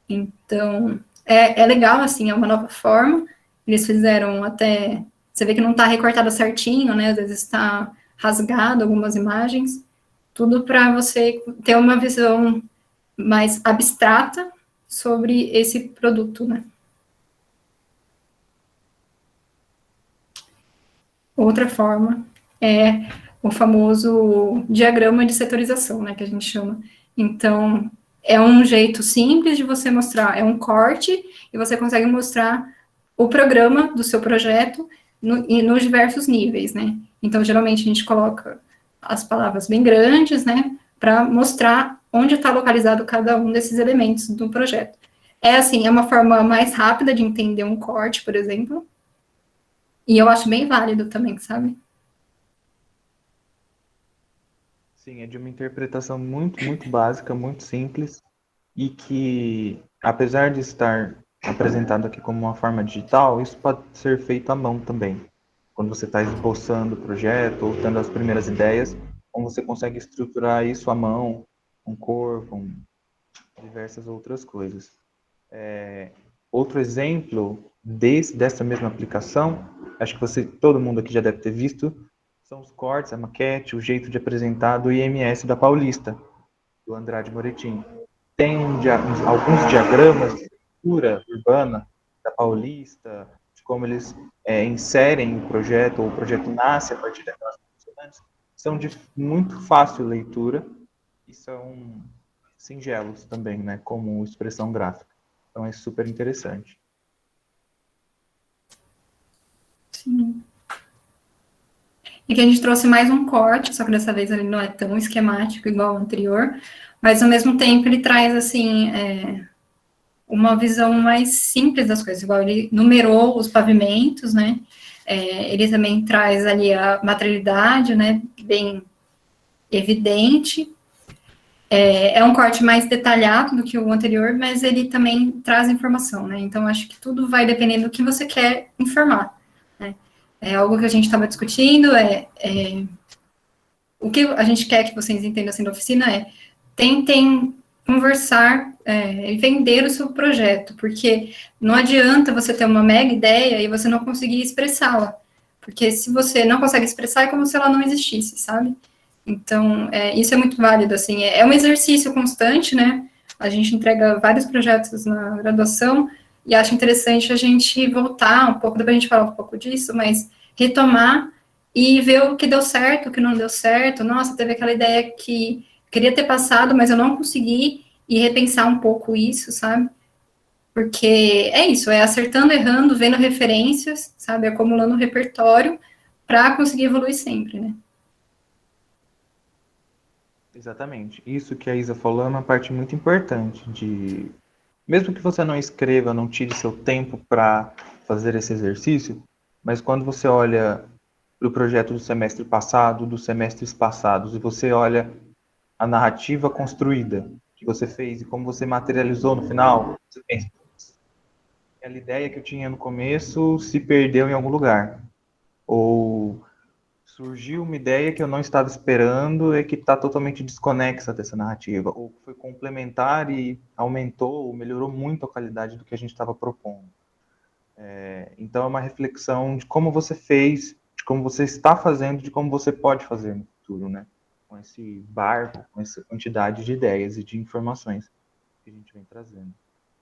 Então, é legal, assim, é uma nova forma. Eles fizeram até... Você vê que não está recortado certinho, né? Às vezes está rasgado algumas imagens. Tudo para você ter uma visão mais abstrata sobre esse produto, né? Outra forma é o famoso diagrama de setorização, né, que a gente chama. Então, é um jeito simples de você mostrar, é um corte, e você consegue mostrar o programa do seu projeto nos diversos níveis, né. Então, geralmente, a gente coloca as palavras bem grandes, né, para mostrar onde está localizado cada um desses elementos do projeto. É uma forma mais rápida de entender um corte, por exemplo, e eu acho bem válido também, sabe? Sim, é de uma interpretação muito, muito básica, muito simples, e que, apesar de estar apresentado aqui como uma forma digital, isso pode ser feito à mão também. Quando você está esboçando o projeto, ou tendo as primeiras ideias, como você consegue estruturar isso à mão, com cor, com diversas outras coisas. Outro exemplo dessa mesma aplicação, acho que todo mundo aqui já deve ter visto, são os cortes, a maquete, o jeito de apresentar do IMS da Paulista, do Andrade Moretti. Tem alguns diagramas de estrutura urbana da Paulista, de como eles inserem o projeto, ou o projeto nasce a partir daquelas funcionantes, são de muito fácil leitura e são singelos também, né, como expressão gráfica. Então é super interessante. Sim. E que a gente trouxe mais um corte, só que dessa vez ele não é tão esquemático igual ao anterior, mas ao mesmo tempo ele traz, assim, uma visão mais simples das coisas, igual ele numerou os pavimentos, né, ele também traz ali a materialidade, né, bem evidente. É um corte mais detalhado do que o anterior, mas ele também traz informação, né, então acho que tudo vai dependendo do que você quer informar, né. Algo que a gente estava discutindo o que a gente quer que vocês entendam assim da oficina tentem conversar e vender o seu projeto, porque não adianta você ter uma mega ideia e você não conseguir expressá-la. Porque se você não consegue expressar, é como se ela não existisse, sabe? Então, isso é muito válido, assim, é um exercício constante, né? A gente entrega vários projetos na graduação e acho interessante a gente voltar um pouco, depois a gente falar um pouco disso, mas retomar e ver o que deu certo, o que não deu certo. Nossa, teve aquela ideia que queria ter passado, mas eu não consegui, e repensar um pouco isso, sabe? Porque é isso, é acertando, errando, vendo referências, sabe? Acumulando repertório para conseguir evoluir sempre, né? Exatamente. Isso que a Isa falou é uma parte muito importante de, mesmo que você não escreva, não tire seu tempo para fazer esse exercício, mas quando você olha para o projeto do semestre passado, dos semestres passados, e você olha a narrativa construída que você fez e como você materializou no final, você pensa, aquela ideia que eu tinha no começo se perdeu em algum lugar. Ou surgiu uma ideia que eu não estava esperando e que está totalmente desconexa dessa narrativa. Ou foi complementar e aumentou ou melhorou muito a qualidade do que a gente estava propondo. Então é uma reflexão de como você fez, de como você está fazendo, de como você pode fazer no futuro, né? Com esse barco, com essa quantidade de ideias e de informações que a gente vem trazendo.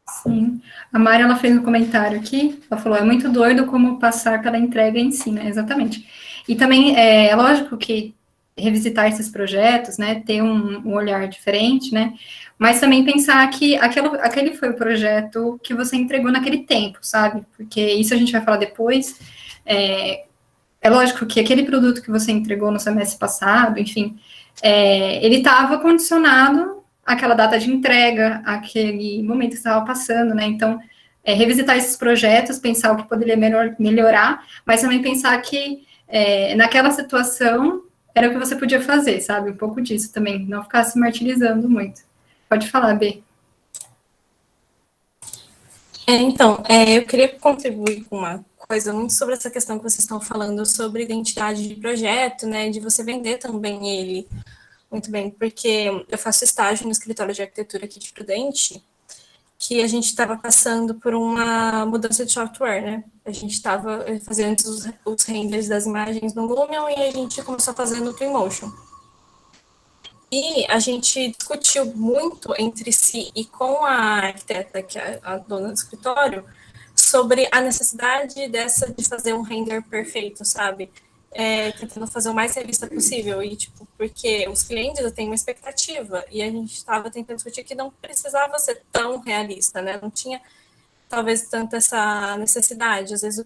Sim. A Mari, ela fez um comentário aqui, ela falou, é muito doido como passar pela entrega em si, né? Exatamente. E também é lógico que revisitar esses projetos, né, ter um olhar diferente, né, mas também pensar que aquele foi o projeto que você entregou naquele tempo, sabe? Porque isso a gente vai falar depois. É lógico que aquele produto que você entregou no semestre passado, enfim, ele estava condicionado àquela data de entrega, aquele momento que estava passando, né? Então, revisitar esses projetos, pensar o que poderia melhorar, mas também pensar que naquela situação era o que você podia fazer, sabe? Um pouco disso também, não ficar se martirizando muito. Pode falar, B. Então, eu queria contribuir com uma coisa muito sobre essa questão que vocês estão falando sobre identidade de projeto, né, de você vender também ele muito bem, porque eu faço estágio no escritório de arquitetura aqui de Prudente, que a gente estava passando por uma mudança de software, né, a gente estava fazendo antes os renders das imagens no Lumion e a gente começou a fazer no Twinmotion. E a gente discutiu muito entre si e com a arquiteta, que é a dona do escritório, sobre a necessidade de fazer um render perfeito, sabe? Tentando fazer o mais realista possível. E, tipo, porque os clientes têm uma expectativa, e a gente estava tentando discutir que não precisava ser tão realista, né? Não tinha, talvez, tanto essa necessidade. Às vezes,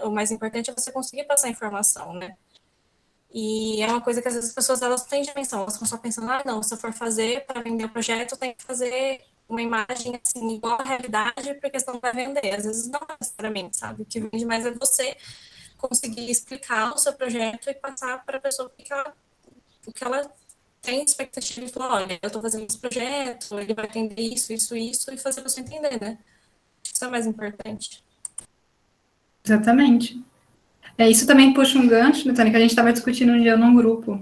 o mais importante é você conseguir passar a informação, né? E é uma coisa que às vezes as pessoas elas têm dimensão, elas ficam só pensando, não, se eu for fazer para vender o projeto, eu tenho que fazer uma imagem assim, igual à realidade, porque senão vai vender. Às vezes não necessariamente, sabe? O que vende mais é você conseguir explicar o seu projeto e passar para a pessoa o que ela tem expectativa e falar, olha, eu estou fazendo esse projeto, ele vai atender isso, isso, isso, e fazer a pessoa entender, né? Isso é o mais importante. Exatamente. Isso também puxa um gancho, né, Tânia, que a gente estava discutindo um dia num grupo,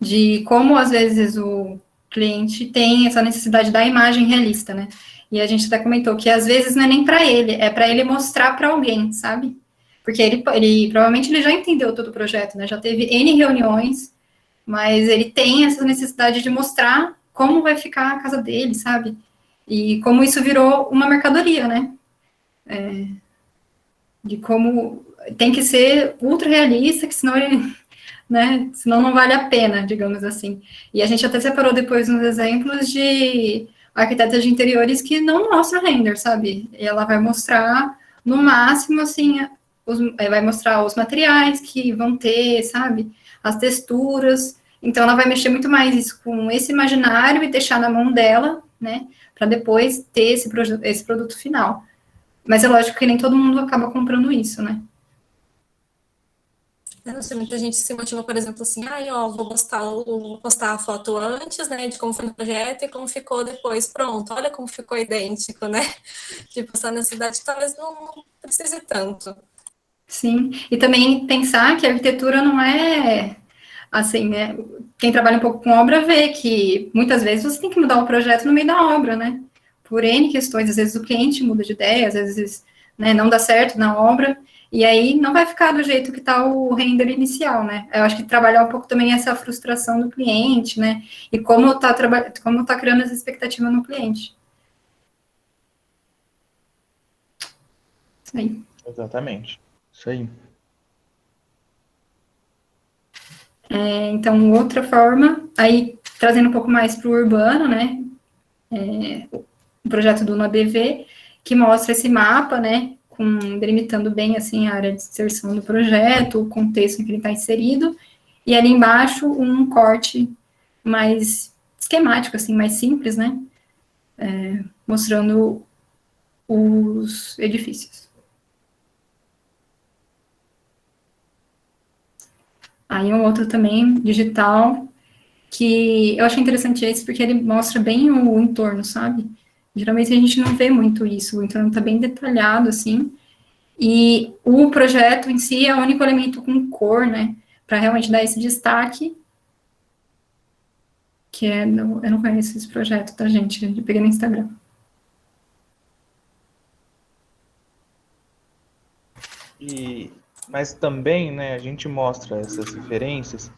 de como, às vezes, o cliente tem essa necessidade da imagem realista, né? E a gente até comentou que, às vezes, não é nem para ele, é para ele mostrar para alguém, sabe? Porque ele provavelmente ele já entendeu todo o projeto, né? Já teve N reuniões, mas ele tem essa necessidade de mostrar como vai ficar a casa dele, sabe? E como isso virou uma mercadoria, né? De como tem que ser ultra realista, que senão ele, né, senão não vale a pena, digamos assim. E a gente até separou depois uns exemplos de arquitetas de interiores que não mostram render, sabe? E ela vai mostrar, no máximo, assim, vai mostrar os materiais que vão ter, sabe? As texturas. Então, ela vai mexer muito mais isso com esse imaginário e deixar na mão dela, né? Para depois ter esse produto final. Mas é lógico que nem todo mundo acaba comprando isso, né? Eu não sei, muita gente se motiva, por exemplo, assim, vou postar a foto antes, né, de como foi no projeto e como ficou depois, pronto, olha como ficou idêntico, né, de postar na cidade, talvez não precise tanto. Sim, e também pensar que a arquitetura não é, assim, né, quem trabalha um pouco com obra vê que muitas vezes você tem que mudar o projeto no meio da obra, né, por N questões, às vezes o cliente muda de ideia, às vezes, né, não dá certo na obra, E aí não vai ficar do jeito que está o render inicial, né? Eu acho que trabalhar um pouco também essa frustração do cliente, né? E como tá criando essa expectativa no cliente. Isso aí. Exatamente. Isso aí. Então, outra forma, aí trazendo um pouco mais para o urbano, né? O projeto do NoDV, que mostra esse mapa, né? Delimitando bem assim a área de inserção do projeto, o contexto em que ele está inserido, e ali embaixo um corte mais esquemático, assim, mais simples, né? Mostrando os edifícios. Aí um outro também, digital, que eu achei interessante esse, porque ele mostra bem o entorno, sabe? Geralmente a gente não vê muito isso, o entorno está bem detalhado, assim, e o projeto em si é o único elemento com cor, né, para realmente dar esse destaque, que eu não conheço esse projeto, tá, gente? Eu peguei no Instagram. Mas também, né, a gente mostra essas referências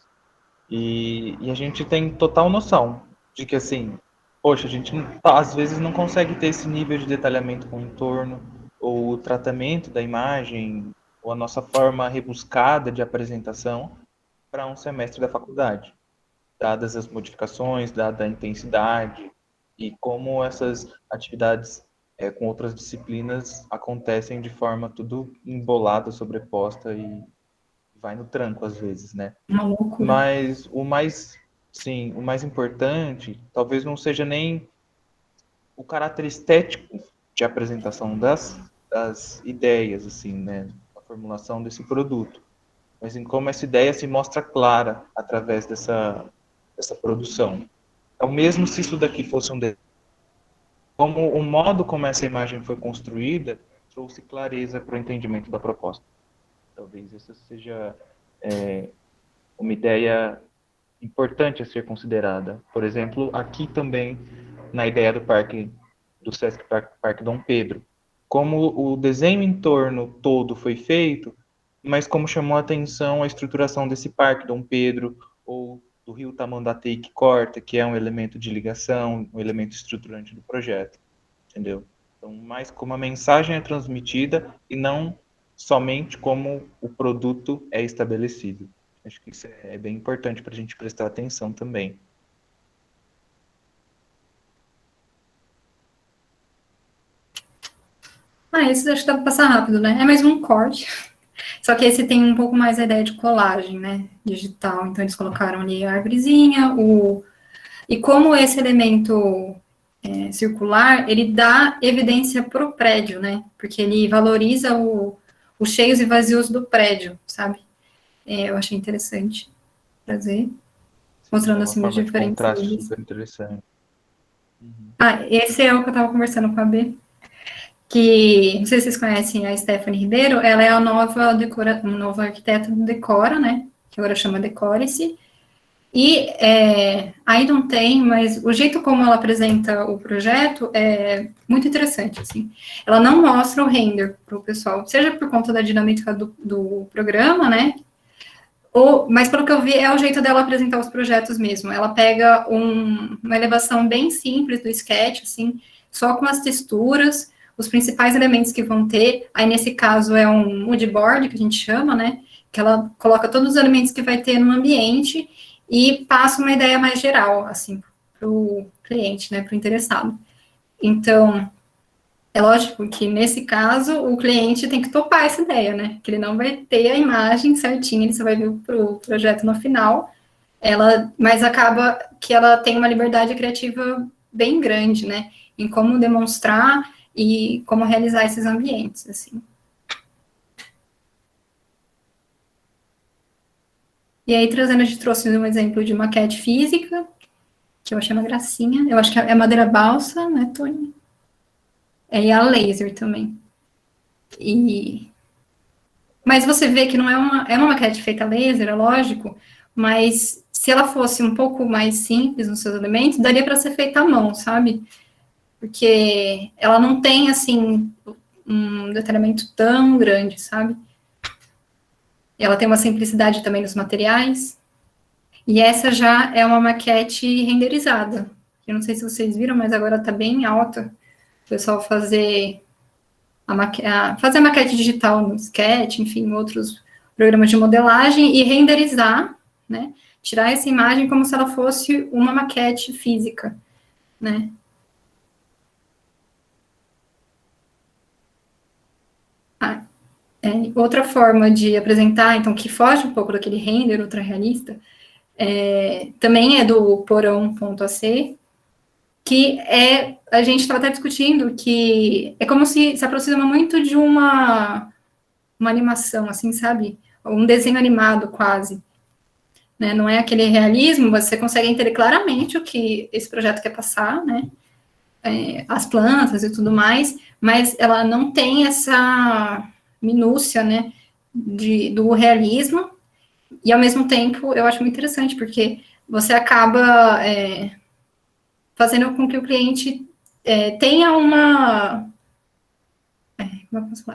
e a gente tem total noção de que, assim, poxa, a gente às vezes não consegue ter esse nível de detalhamento com o entorno, ou o tratamento da imagem, ou a nossa forma rebuscada de apresentação para um semestre da faculdade, dadas as modificações, dada a intensidade e como essas atividades com outras disciplinas acontecem de forma tudo embolada, sobreposta e vai no tranco às vezes, né? Uma loucura. Mas o mais importante, talvez não seja nem o caráter estético de apresentação das ideias, assim, né? A formulação desse produto, mas em como essa ideia se mostra clara através dessa produção. Então, mesmo se isso daqui fosse como o modo como essa imagem foi construída trouxe clareza para o entendimento da proposta. Talvez essa seja uma ideia importante a ser considerada. Por exemplo, aqui também, na ideia do Sesc Parque Dom Pedro, como o desenho em torno todo foi feito, mas como chamou a atenção a estruturação desse Parque Dom Pedro, ou do rio Tamandatei que corta, que é um elemento de ligação, um elemento estruturante do projeto, entendeu? Então, mais como a mensagem é transmitida e não somente como o produto é estabelecido. Acho que isso é bem importante para a gente prestar atenção também. Esse acho que dá para passar rápido, né? É mais um corte. Só que esse tem um pouco mais a ideia de colagem, né? Digital. Então, eles colocaram ali a árvorezinha, e como esse elemento circular, ele dá evidência para o prédio, né? Porque ele valoriza os cheios e vazios do prédio, sabe? Eu achei interessante trazer, mostrando assim as diferenças. Contraste super interessante. Esse é o que eu estava conversando com a B, que, não sei se vocês conhecem a Stephanie Ribeiro, ela é a nova arquiteta do Decora, né? Que agora chama Decore-se. E aí não tem, mas o jeito como ela apresenta o projeto é muito interessante, assim. Ela não mostra o render para o pessoal, seja por conta da dinâmica do programa, né? Mas pelo que eu vi, é o jeito dela apresentar os projetos mesmo. Ela pega uma elevação bem simples do sketch, assim, só com as texturas, os principais elementos que vão ter. Aí, nesse caso, é um mood board, que a gente chama, né? Que ela coloca todos os elementos que vai ter no ambiente e passa uma ideia mais geral, assim, para o cliente, né, para o interessado. Então, é lógico que, nesse caso, o cliente tem que topar essa ideia, né, que ele não vai ter a imagem certinha, ele só vai ver o projeto no final, mas acaba que ela tem uma liberdade criativa bem grande, né, em como demonstrar e como realizar esses ambientes, assim. E aí, trazendo, a gente trouxe um exemplo de maquete física, que eu achei uma gracinha. Eu acho que é madeira balsa, né, Tony? E a laser também. Mas você vê que não é uma maquete feita a laser, é lógico, mas se ela fosse um pouco mais simples nos seus elementos, daria para ser feita à mão, sabe? Porque ela não tem, assim, um detalhamento tão grande, sabe? Ela tem uma simplicidade também nos materiais. E essa já é uma maquete renderizada. Eu não sei se vocês viram, mas agora está bem alta. O pessoal fazer fazer a maquete digital no Sketch, enfim, outros programas de modelagem e renderizar, né? Tirar essa imagem como se ela fosse uma maquete física, né? Outra forma de apresentar, então, que foge um pouco daquele render ultra-realista, também é do porão.ac, que a gente estava até discutindo que é como se aproxima muito de uma animação, assim, sabe? Um desenho animado, quase. Né? Não é aquele realismo, você consegue entender claramente o que esse projeto quer passar, né? As plantas e tudo mais, mas ela não tem essa minúcia, né, do realismo, e ao mesmo tempo eu acho muito interessante, porque você acaba fazendo com que o cliente tenha uma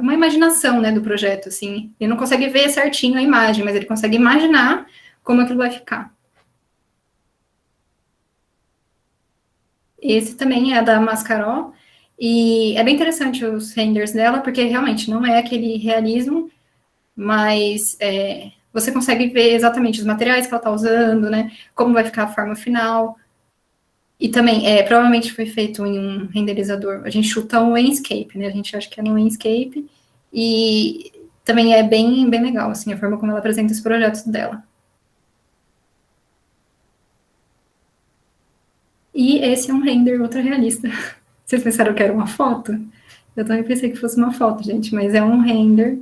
imaginação, né, do projeto, assim, ele não consegue ver certinho a imagem, mas ele consegue imaginar como aquilo vai ficar. Esse também é da Mascaró, e é bem interessante os renders dela, porque realmente não é aquele realismo, mas você consegue ver exatamente os materiais que ela está usando, né, como vai ficar a forma final, e também, provavelmente foi feito em um renderizador, a gente chuta um Enscape, né, a gente acha que é no Enscape, e também é bem, bem legal, assim, a forma como ela apresenta os projetos dela. E esse é um render ultra realista. Vocês pensaram que era uma foto? Eu também pensei que fosse uma foto, gente, mas é um render,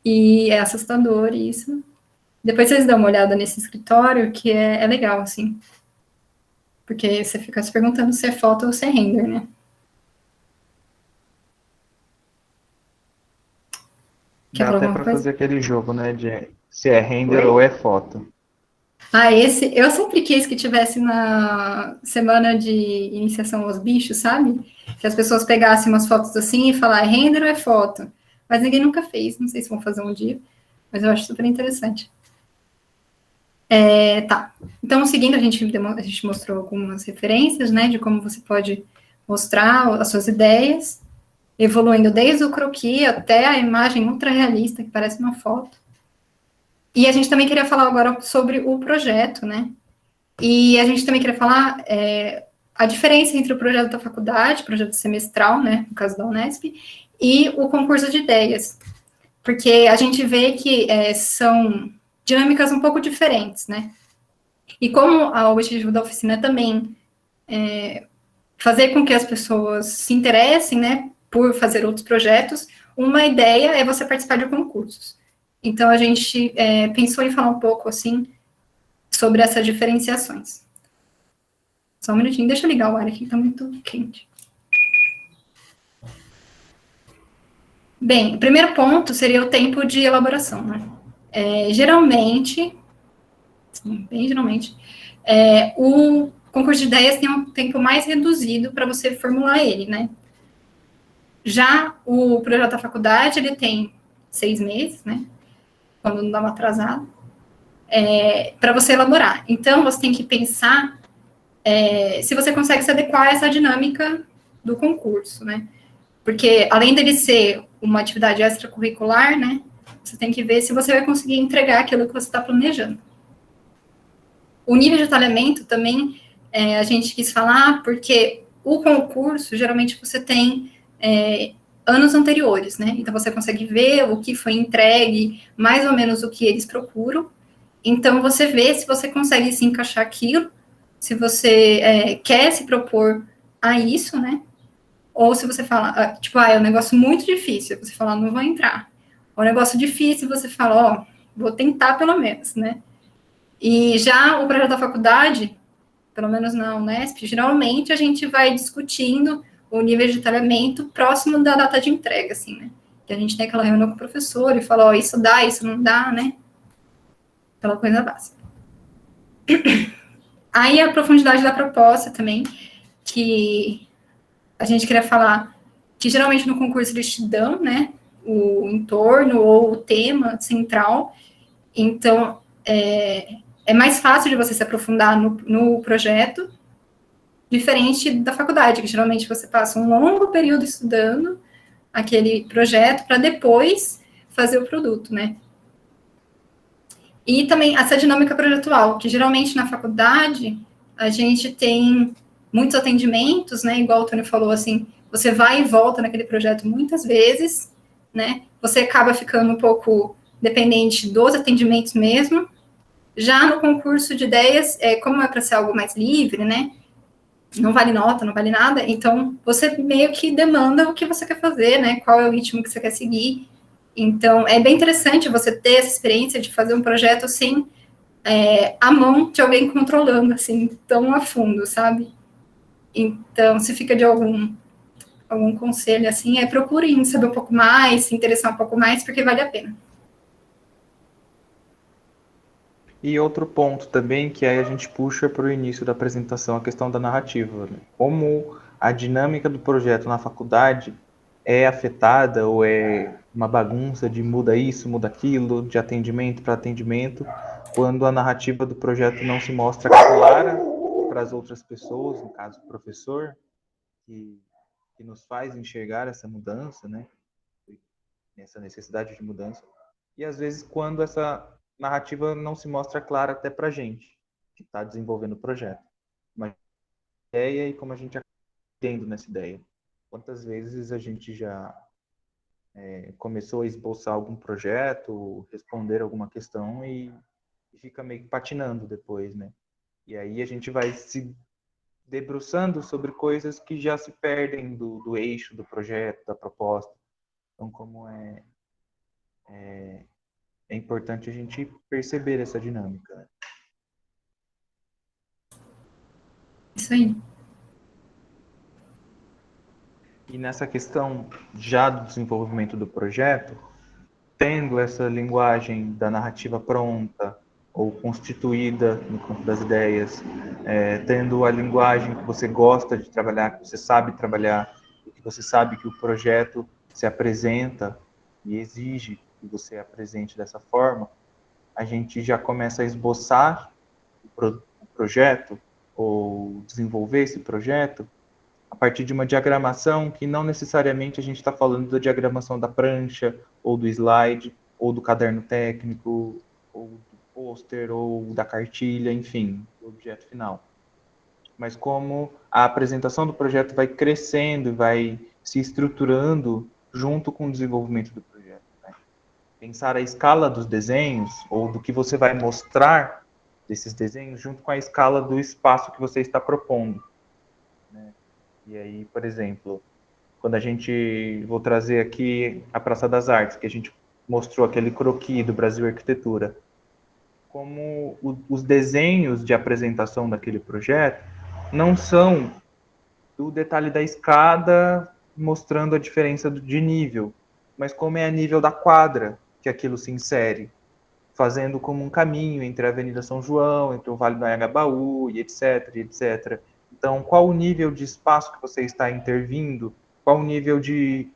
e é assustador isso. Depois vocês dão uma olhada nesse escritório, que é legal, assim. Porque você fica se perguntando se é foto ou se é render, né? Dá até para fazer aquele jogo, né, de se é render ou é foto. Esse, eu sempre quis que tivesse na semana de iniciação aos bichos, sabe? Que as pessoas pegassem umas fotos assim e falar, é render ou é foto? Mas ninguém nunca fez, não sei se vão fazer um dia, mas eu acho super interessante. Tá, então, seguindo, a gente mostrou algumas referências, né, de como você pode mostrar as suas ideias, evoluindo desde o croquis até a imagem ultra realista, que parece uma foto. E a gente também queria falar agora sobre o projeto, né, e a gente também queria falar a diferença entre o projeto da faculdade, projeto semestral, né, no caso da Unesp, e o concurso de ideias, porque a gente vê que são dinâmicas um pouco diferentes, né? E como o objetivo da oficina também fazer com que as pessoas se interessem, né, por fazer outros projetos, uma ideia é você participar de concursos. Então, a gente pensou em falar um pouco, assim, sobre essas diferenciações. Só um minutinho, deixa eu ligar o ar aqui, tá muito quente. Bem, o primeiro ponto seria o tempo de elaboração, né? Geralmente, bem geralmente, o concurso de ideias tem um tempo mais reduzido para você formular ele, né? Já o projeto da faculdade, ele tem 6 meses, né? Quando não dá uma atrasada, para você elaborar. Então, você tem que pensar se você consegue se adequar a essa dinâmica do concurso, né? Porque, além dele ser uma atividade extracurricular, né? Você tem que ver se você vai conseguir entregar aquilo que você está planejando. O nível de detalhamento também a gente quis falar, porque o concurso, geralmente você tem anos anteriores, né? Então, você consegue ver o que foi entregue, mais ou menos o que eles procuram. Então, você vê se você consegue se encaixar aquilo, se você quer se propor a isso, né? Ou se você fala, tipo, é um negócio muito difícil, você fala, não vou entrar. Ou um negócio difícil, você fala, vou tentar pelo menos, né? E já o projeto da faculdade, pelo menos na Unesp, geralmente a gente vai discutindo o nível de detalhamento próximo da data de entrega, assim, né? Que a gente tem aquela reunião com o professor e fala, isso dá, isso não dá, né? Aquela coisa básica. Aí a profundidade da proposta também, que a gente queria falar, que geralmente no concurso eles te dão, né? O entorno ou o tema central, Então, é mais fácil de você se aprofundar no projeto, diferente da faculdade, que geralmente você passa um longo período estudando aquele projeto para depois fazer o produto, né? E também essa dinâmica projetual, que geralmente na faculdade a gente tem muitos atendimentos, né? Igual o Tony falou, assim, você vai e volta naquele projeto muitas vezes, né? Você acaba ficando um pouco dependente dos atendimentos mesmo. Já no concurso de ideias, como é para ser algo mais livre, né? Não vale nota, não vale nada, então você meio que demanda o que você quer fazer, né? Qual é o ritmo que você quer seguir. Então, é bem interessante você ter essa experiência de fazer um projeto sem a mão de alguém controlando, assim, tão a fundo, sabe? Então, se fica de algum conselho, assim, procurem saber um pouco mais, se interessar um pouco mais, porque vale a pena. E outro ponto também, que aí a gente puxa para o início da apresentação, a questão da narrativa, né? Como a dinâmica do projeto na faculdade é afetada ou é uma bagunça de muda isso, muda aquilo, de atendimento para atendimento, quando a narrativa do projeto não se mostra clara para as outras pessoas, no caso o professor, que nos faz enxergar essa mudança, né? Essa necessidade de mudança. E às vezes quando essa narrativa não se mostra clara até para a gente, que está desenvolvendo o projeto. Uma ideia e como a gente acaba tendo nessa ideia. Quantas vezes a gente já começou a esboçar algum projeto, responder alguma questão e fica meio que patinando depois, né? E aí a gente vai se debruçando sobre coisas que já se perdem do eixo do projeto, da proposta. Então, como é importante a gente perceber essa dinâmica, né? Isso aí. E nessa questão já do desenvolvimento do projeto, tendo essa linguagem da narrativa pronta ou constituída no campo das ideias, tendo a linguagem que você gosta de trabalhar, que você sabe trabalhar, que você sabe que o projeto se apresenta e exige que você apresente dessa forma, a gente já começa a esboçar o projeto ou desenvolver esse projeto a partir de uma diagramação que não necessariamente a gente está falando da diagramação da prancha, ou do slide, ou do caderno técnico, ou do pôster, ou da cartilha, enfim, do objeto final. Mas como a apresentação do projeto vai crescendo, vai se estruturando junto com o desenvolvimento do projeto, né? Pensar a escala dos desenhos, ou do que você vai mostrar desses desenhos, junto com a escala do espaço que você está propondo, né? E aí, por exemplo, quando a gente, vou trazer aqui a Praça das Artes, que a gente mostrou aquele croquis do Brasil Arquitetura, como os desenhos de apresentação daquele projeto não são do detalhe da escada mostrando a diferença de nível, mas como é a nível da quadra que aquilo se insere, fazendo como um caminho entre a Avenida São João, entre o Vale do Anhangabaú, e etc, etc. Então, qual o nível de espaço que você está intervindo? Qual o nível de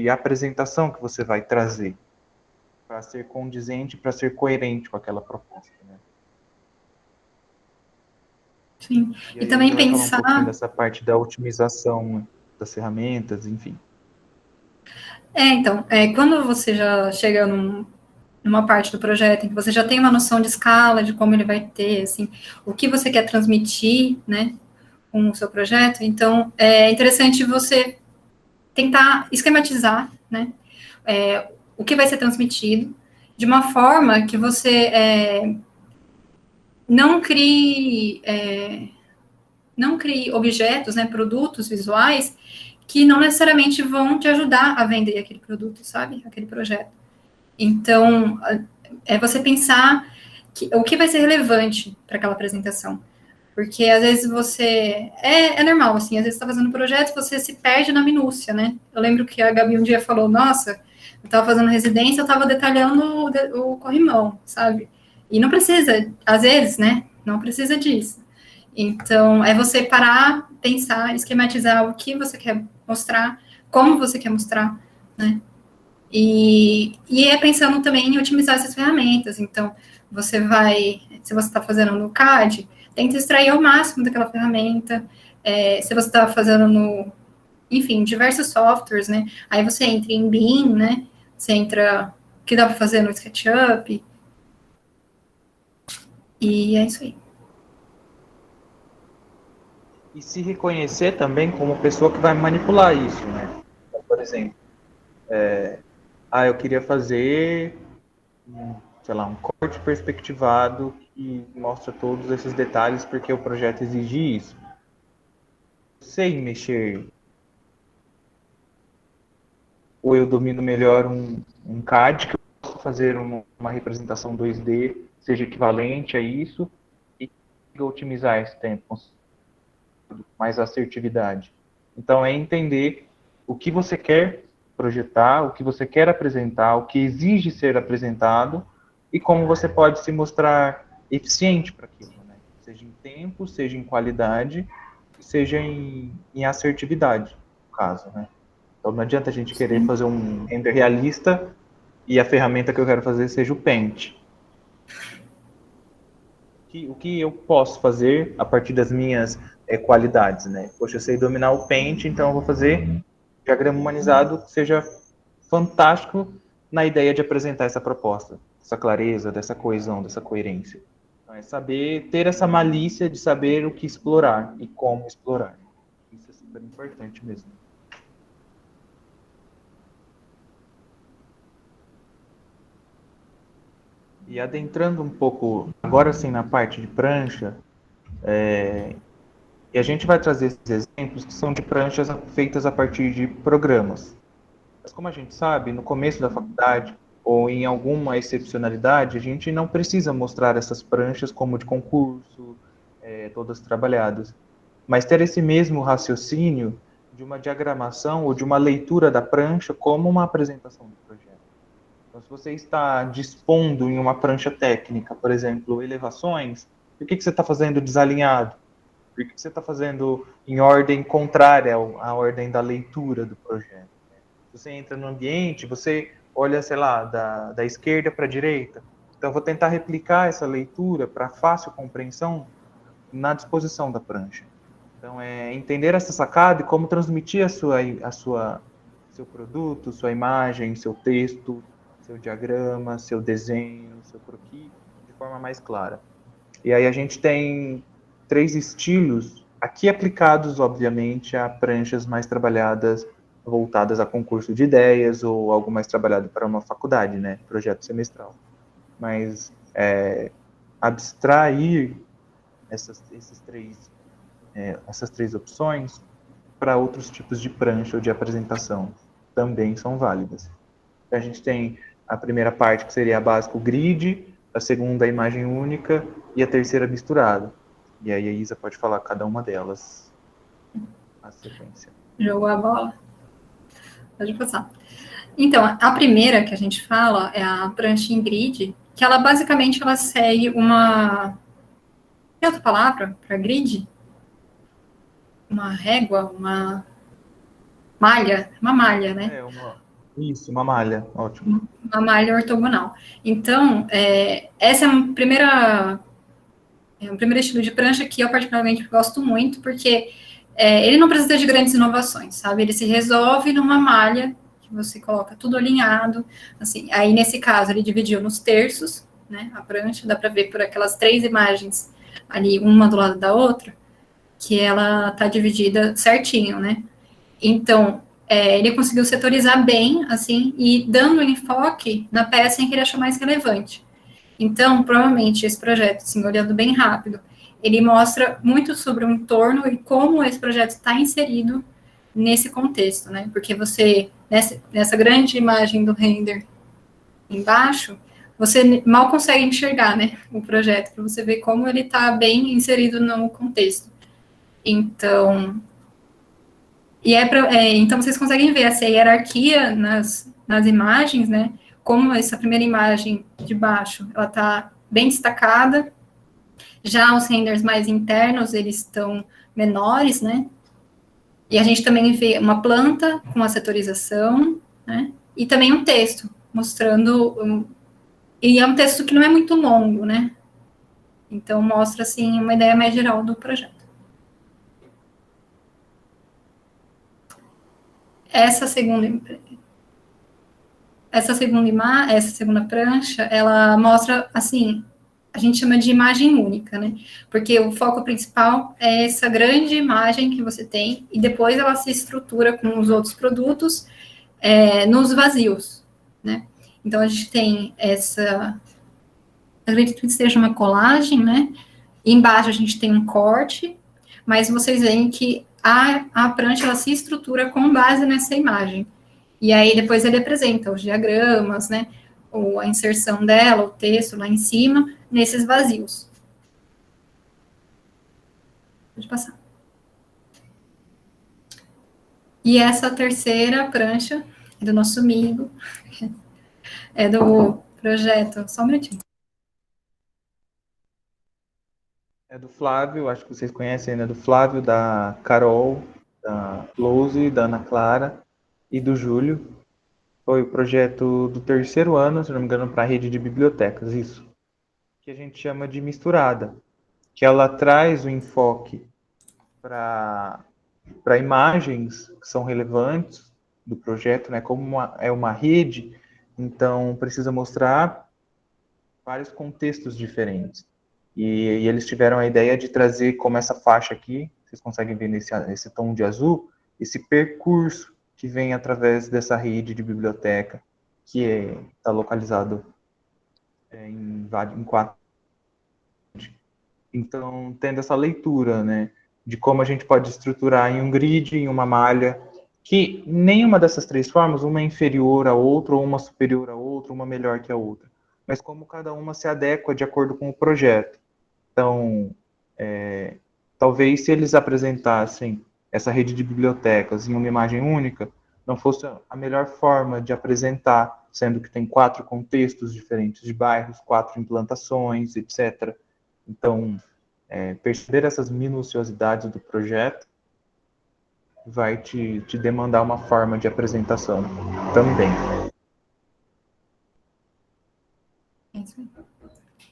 apresentação que você vai trazer? Para ser condizente, para ser coerente com aquela proposta, né? Sim. E aí também você vai falar um pensar... pouquinho dessa parte da otimização das ferramentas, enfim. Então, quando você já chega numa parte do projeto em que você já tem uma noção de escala, de como ele vai ter, assim, o que você quer transmitir, né, com o seu projeto, então é interessante você tentar esquematizar, né, o que vai ser transmitido, de uma forma que você não crie objetos, né, produtos visuais que não necessariamente vão te ajudar a vender aquele produto, sabe, aquele projeto. Então, é você pensar o que vai ser relevante para aquela apresentação. Porque, às vezes, você... É normal, assim, às vezes você está fazendo um projeto e você se perde na minúcia, né? Eu lembro que a Gabi um dia falou, nossa, eu estava fazendo residência, eu estava detalhando o corrimão, sabe? E não precisa, às vezes, né? Não precisa disso. Então, é você parar, pensar, esquematizar o que você quer mostrar, como você quer mostrar, né? E é pensando também em otimizar essas ferramentas. Então, se você está fazendo no CAD, tenta extrair ao máximo daquela ferramenta. Se você está fazendo enfim, diversos softwares, né? Aí você entra em BIM, né? Você entra, que dá para fazer no SketchUp. E é isso aí. E se reconhecer também como pessoa que vai manipular isso, né? Então, por exemplo, eu queria fazer, sei lá, um corte perspectivado que mostra todos esses detalhes porque o projeto exige isso. Sei mexer, ou eu domino melhor um CAD que eu posso fazer uma representação 2D, seja equivalente a isso, e otimizar esse tempo, mais assertividade. Então, é entender o que você quer projetar, o que você quer apresentar, o que exige ser apresentado e como você pode se mostrar eficiente para aquilo, né? Seja em tempo, seja em qualidade, seja em assertividade, no caso, né? Então, não adianta a gente querer fazer um render realista e a ferramenta que eu quero fazer seja o Paint. O que eu posso fazer a partir das minhas qualidades, né? Poxa, eu sei dominar o Paint, então eu vou fazer diagrama humanizado que seja fantástico na ideia de apresentar essa proposta, essa clareza, dessa coesão, dessa coerência. Então, é saber ter essa malícia de saber o que explorar e como explorar. Isso é super importante mesmo. E adentrando um pouco, agora sim, na parte de prancha, e a gente vai trazer esses exemplos que são de pranchas feitas a partir de programas. Mas como a gente sabe, no começo da faculdade, ou em alguma excepcionalidade, a gente não precisa mostrar essas pranchas como de concurso, todas trabalhadas. Mas ter esse mesmo raciocínio de uma diagramação ou de uma leitura da prancha como uma apresentação do projeto. Então, se você está dispondo em uma prancha técnica, por exemplo, elevações, por que você está fazendo desalinhado? Por que você está fazendo em ordem contrária à ordem da leitura do projeto? Se você entra no ambiente, você olha, sei lá, da esquerda para a direita. Então, eu vou tentar replicar essa leitura para fácil compreensão na disposição da prancha. Então, é entender essa sacada e como transmitir seu produto, sua imagem, seu texto, seu diagrama, seu desenho, seu croquis, de forma mais clara. E aí a gente tem 3 estilos, aqui aplicados, obviamente, a pranchas mais trabalhadas, voltadas a concurso de ideias, ou algo mais trabalhado para uma faculdade, né, projeto semestral. Mas abstrair essas 3 opções para outros tipos de prancha ou de apresentação também são válidas. A gente tem a primeira parte, que seria a básica, o grid, a segunda, a imagem única, e a terceira, misturada. E aí a Isa pode falar cada uma delas na sequência. Jogou a bola? Pode passar. Então, a primeira que a gente fala é a prancha em grid, que ela basicamente segue uma... Que outra palavra para grid? Uma régua, uma malha, né? Isso, uma malha, ótimo. Uma malha ortogonal. Então, essa é o primeiro estilo de prancha que eu particularmente gosto muito, porque ele não precisa de grandes inovações, sabe? Ele se resolve numa malha, que você coloca tudo alinhado, assim. Aí, nesse caso, ele dividiu nos terços, né, a prancha, dá para ver por aquelas 3 imagens ali, uma do lado da outra, que ela tá dividida certinho, né? Então, ele conseguiu setorizar bem, assim, e dando enfoque na peça em que ele achou mais relevante. Então, provavelmente, esse projeto, assim, olhando bem rápido, ele mostra muito sobre o entorno e como esse projeto está inserido nesse contexto, né? Porque você, nessa grande imagem do render embaixo, você mal consegue enxergar, né, o projeto, para você ver como ele está bem inserido no contexto. Então... então, vocês conseguem ver essa hierarquia nas imagens, né? Como essa primeira imagem de baixo, ela está bem destacada. Já os renders mais internos, eles estão menores, né? E a gente também vê uma planta com a setorização, né? e também um texto, mostrando, e é um texto que não é muito longo, né? Então, mostra, assim, uma ideia mais geral do projeto. Essa segunda prancha, ela mostra, assim, a gente chama de imagem única, né? Porque o foco principal é essa grande imagem que você tem, e depois ela se estrutura com os outros produtos nos vazios, né? Então, a gente tem acredito que seja uma colagem, né? E embaixo a gente tem um corte, mas vocês veem que a prancha, ela se estrutura com base nessa imagem. E aí, depois ele apresenta os diagramas, né? Ou a inserção dela, o texto lá em cima, nesses vazios. Pode passar. E essa terceira prancha é do nosso amigo, é do projeto. Só um minutinho. É do Flávio, acho que vocês conhecem, né? Do Flávio, da Carol, da Lose, da Ana Clara e do Júlio. Foi o projeto do terceiro ano, se não me engano, para a rede de bibliotecas, isso. Que a gente chama de misturada. Que ela traz o enfoque para imagens que são relevantes do projeto, né? Como é uma rede, então precisa mostrar vários contextos diferentes. E eles tiveram a ideia de trazer, como essa faixa aqui, vocês conseguem ver nesse tom de azul, esse percurso que vem através dessa rede de biblioteca, que está localizado em 4. Então, tendo essa leitura, né, de como a gente pode estruturar em um grid, em uma malha, que nenhuma dessas três formas, uma é inferior à outra, ou uma superior à outra, uma melhor que a outra, mas como cada uma se adequa de acordo com o projeto. Então, talvez se eles apresentassem essa rede de bibliotecas em uma imagem única, não fosse a melhor forma de apresentar, sendo que tem 4 contextos diferentes de bairros, 4 implantações, etc. Então, perceber essas minuciosidades do projeto vai te demandar uma forma de apresentação também.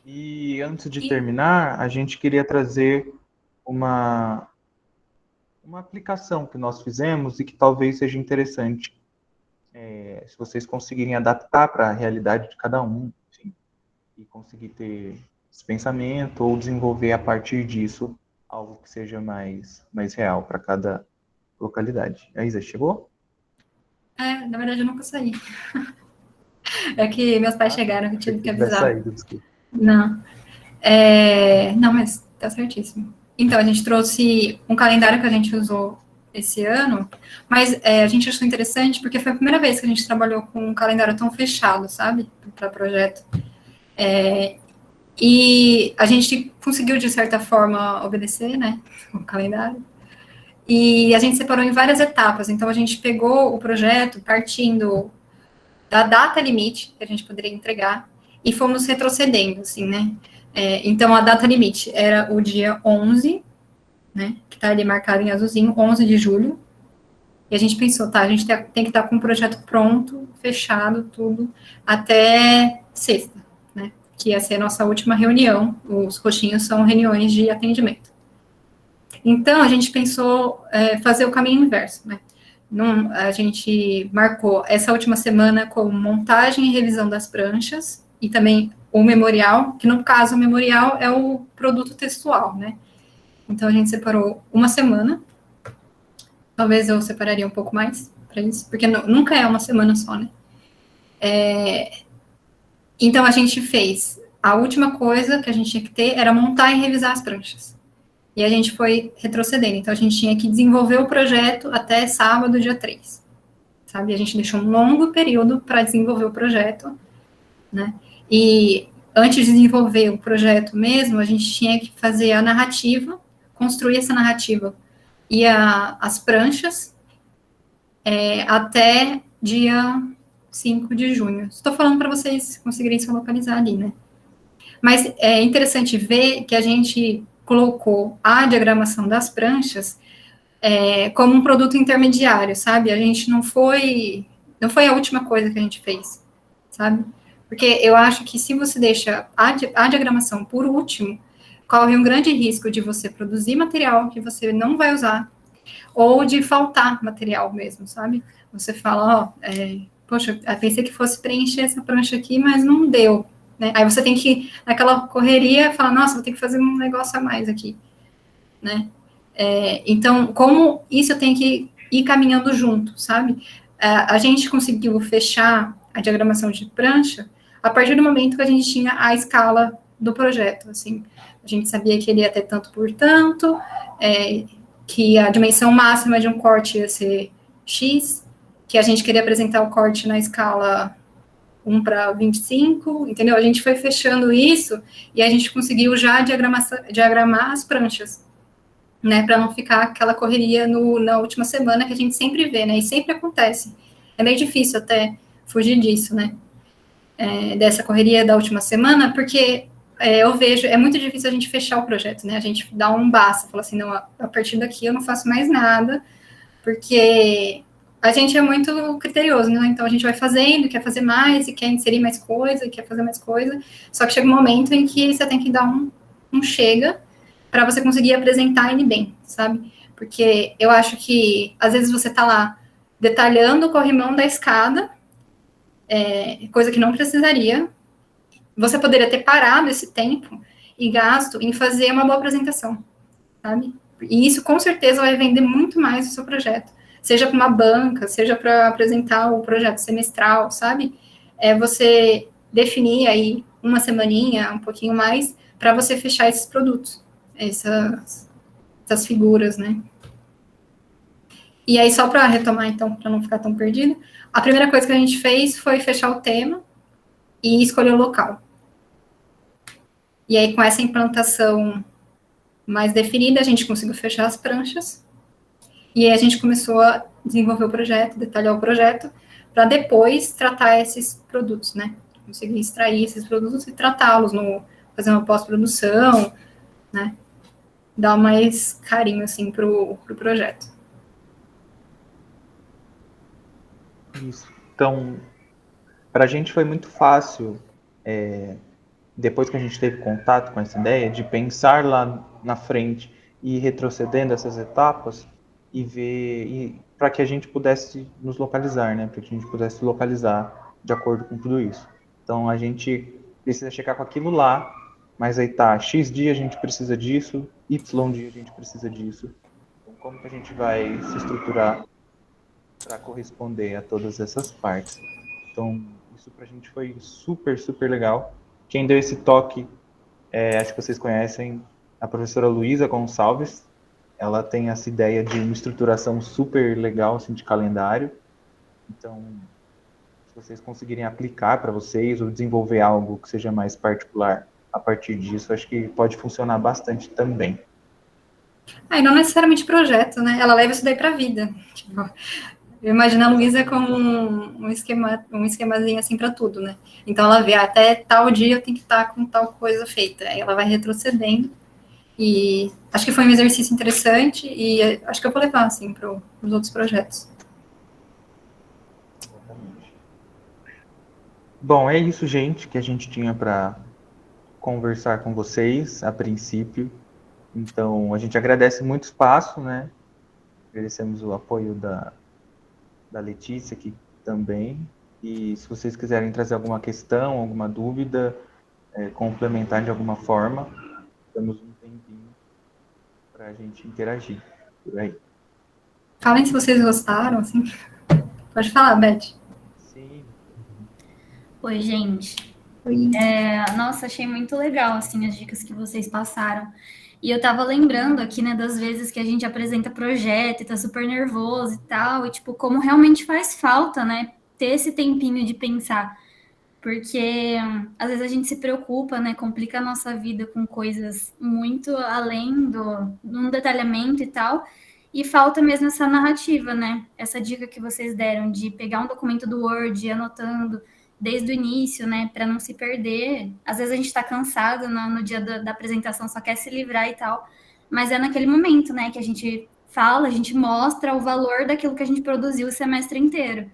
E antes de terminar, a gente queria trazer uma aplicação que nós fizemos e que talvez seja interessante, se vocês conseguirem adaptar para a realidade de cada um, enfim, e conseguir ter esse pensamento ou desenvolver a partir disso algo que seja mais real para cada localidade. A Isa chegou? Na verdade, eu nunca saí. É que meus pais chegaram, eu tive que avisar. Desculpa. Não. Não, mas tá certíssimo. Então, a gente trouxe um calendário que a gente usou esse ano, mas a gente achou interessante porque foi a primeira vez que a gente trabalhou com um calendário tão fechado, sabe? Para projeto. E a gente conseguiu, de certa forma, obedecer, né? O calendário. E a gente separou em várias etapas. Então, a gente pegou o projeto partindo da data limite que a gente poderia entregar e fomos retrocedendo, assim, né? Então, a data limite era o dia 11, né? Que está ali marcado em azulzinho, 11 de julho. E a gente pensou, a gente tem que estar com o projeto pronto, fechado, tudo, até sexta, né? Que ia ser a nossa última reunião. Os roxinhos são reuniões de atendimento. Então, a gente pensou fazer o caminho inverso, né? A gente marcou essa última semana com montagem e revisão das pranchas e também o memorial, que no caso o memorial é o produto textual, né? Então, a gente separou uma semana. Talvez eu separaria um pouco mais para isso, porque nunca é uma semana só, né? Então, a gente fez... A última coisa que a gente tinha que ter era montar e revisar as pranchas. E a gente foi retrocedendo. Então, a gente tinha que desenvolver o projeto até sábado, dia 3. Sabe? A gente deixou um longo período para desenvolver o projeto, né? E antes de desenvolver o projeto mesmo, a gente tinha que fazer a narrativa, construir essa narrativa e as pranchas até dia 5 de junho. Estou falando para vocês conseguirem se localizar ali, né? Mas é interessante ver que a gente colocou a diagramação das pranchas como um produto intermediário, sabe? A gente não foi Não foi a última coisa que a gente fez, sabe? Porque eu acho que se você deixa a diagramação por último, corre um grande risco de você produzir material que você não vai usar, ou de faltar material mesmo, sabe? Você fala, poxa, eu pensei que fosse preencher essa prancha aqui, mas não deu, né? Aí você tem que, naquela correria, falar, nossa, vou ter que fazer um negócio a mais aqui, né? Então, como isso tem que ir caminhando junto, sabe? A gente conseguiu fechar a diagramação de prancha a partir do momento que a gente tinha a escala do projeto, assim. A gente sabia que ele ia ter tanto por tanto, que a dimensão máxima de um corte ia ser X, que a gente queria apresentar o corte na escala 1:25, entendeu? A gente foi fechando isso e a gente conseguiu já diagramar as pranchas, né, para não ficar aquela correria na última semana que a gente sempre vê, né, e sempre acontece. É meio difícil até fugir disso, né, dessa correria da última semana, porque eu vejo, é muito difícil a gente fechar o projeto, né, a gente dá um basta, fala assim, não, a partir daqui eu não faço mais nada, porque a gente é muito criterioso, né, então a gente vai fazendo, quer fazer mais, e quer inserir mais coisa, e quer fazer mais coisa, só que chega um momento em que você tem que dar um chega, para você conseguir apresentar ele bem, sabe? Porque eu acho que, às vezes, você tá lá detalhando o corrimão da escada, coisa que não precisaria. Você poderia ter parado esse tempo e gasto em fazer uma boa apresentação, sabe? E isso, com certeza, vai vender muito mais o seu projeto. Seja para uma banca, seja para apresentar o projeto semestral, sabe? Você definir aí uma semaninha, um pouquinho mais, para você fechar esses produtos. Essas figuras, né? E aí, só para retomar, então, para não ficar tão perdido, a primeira coisa que a gente fez foi fechar o tema e escolher o local. E aí, com essa implantação mais definida, a gente conseguiu fechar as pranchas, e aí a gente começou a desenvolver o projeto, detalhar o projeto, para depois tratar esses produtos, né? Conseguir extrair esses produtos e tratá-los, fazer uma pós-produção, né? Dar mais carinho, assim, pro projeto. Isso. Então, para a gente foi muito fácil, depois que a gente teve contato com essa ideia, de pensar lá na frente e ir retrocedendo essas etapas e ver, para que a gente pudesse nos localizar, né? Para que a gente pudesse localizar de acordo com tudo isso. Então, a gente precisa checar com aquilo lá, mas aí tá, X dia a gente precisa disso, Y dia a gente precisa disso. Então, como que a gente vai se estruturar para corresponder a todas essas partes? Então, isso pra gente foi super, super legal. Quem deu esse toque, acho que vocês conhecem, a professora Luísa Gonçalves. Ela tem essa ideia de uma estruturação super legal, assim, de calendário. Então, se vocês conseguirem aplicar para vocês ou desenvolver algo que seja mais particular a partir disso, acho que pode funcionar bastante também. E não necessariamente projeto, né? Ela leva isso daí para a vida. Tipo, eu imagino a Luísa como um esquemazinho assim para tudo, né? Então ela vê, até tal dia eu tenho que estar com tal coisa feita. Aí ela vai retrocedendo. E acho que foi um exercício interessante e acho que eu vou levar, assim, para os outros projetos. Bom, é isso, gente, que a gente tinha para conversar com vocês a princípio. Então, a gente agradece muito o espaço, né? Agradecemos o apoio da Letícia aqui também. E se vocês quiserem trazer alguma questão, alguma dúvida, complementar de alguma forma, temos um tempinho para a gente interagir por aí. Falem se vocês gostaram, assim. Pode falar, Beth. Sim. Oi, gente. Oi. Nossa, achei muito legal, assim, as dicas que vocês passaram. E eu tava lembrando aqui, né, das vezes que a gente apresenta projeto e tá super nervoso e tal, e, tipo, como realmente faz falta, né, ter esse tempinho de pensar. Porque, às vezes, a gente se preocupa, né, complica a nossa vida com coisas muito além de detalhamento e tal, e falta mesmo essa narrativa, né, essa dica que vocês deram de pegar um documento do Word e ir anotando desde o início, né, para não se perder. Às vezes a gente está cansado no dia da apresentação, só quer se livrar e tal, mas é naquele momento, né, que a gente fala, a gente mostra o valor daquilo que a gente produziu o semestre inteiro.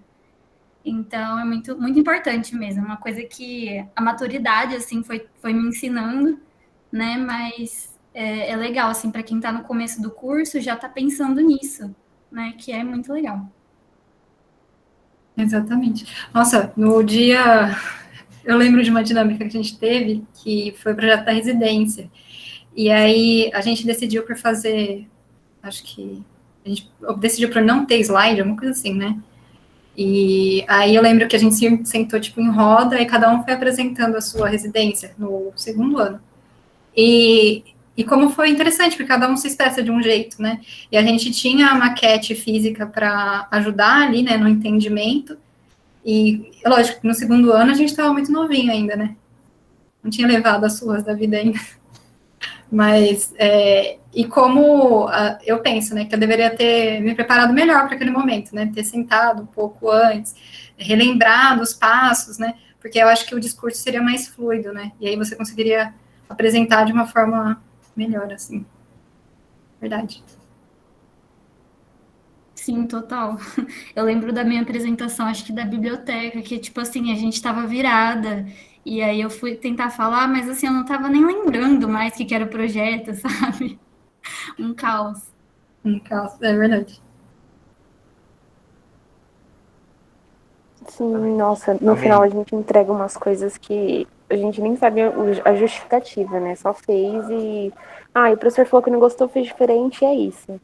Então, é muito, muito importante mesmo. Uma coisa que a maturidade, assim, foi me ensinando, né? Mas é legal, assim, para quem está no começo do curso, já está pensando nisso, né? Que é muito legal. Exatamente. Nossa, no dia, eu lembro de uma dinâmica que a gente teve, que foi o projeto da residência. E aí a gente decidiu por fazer, acho que a gente decidiu por não ter slide, alguma coisa assim, né? E aí eu lembro que a gente se sentou tipo em roda e cada um foi apresentando a sua residência no segundo ano. E como foi interessante, porque cada um se expressa de um jeito, né? E a gente tinha a maquete física para ajudar ali, né, no entendimento. E, lógico, no segundo ano a gente estava muito novinho ainda, né? Não tinha levado as suas da vida ainda. Mas, e como eu penso, né, que eu deveria ter me preparado melhor para aquele momento, né? Ter sentado um pouco antes, relembrado os passos, né? Porque eu acho que o discurso seria mais fluido, né? E aí você conseguiria apresentar de uma forma melhor, assim. Verdade. Sim, total. Eu lembro da minha apresentação, acho que da biblioteca, que, tipo assim, a gente estava virada, e aí eu fui tentar falar, mas assim, eu não estava nem lembrando mais o que era o projeto, sabe? Um caos. No caso, é verdade. Sim, nossa, no Alguém? final a gente entrega umas coisas que a gente nem sabe a justificativa, né? Só fez e. Ah, e o professor falou que não gostou, fez diferente, e é isso.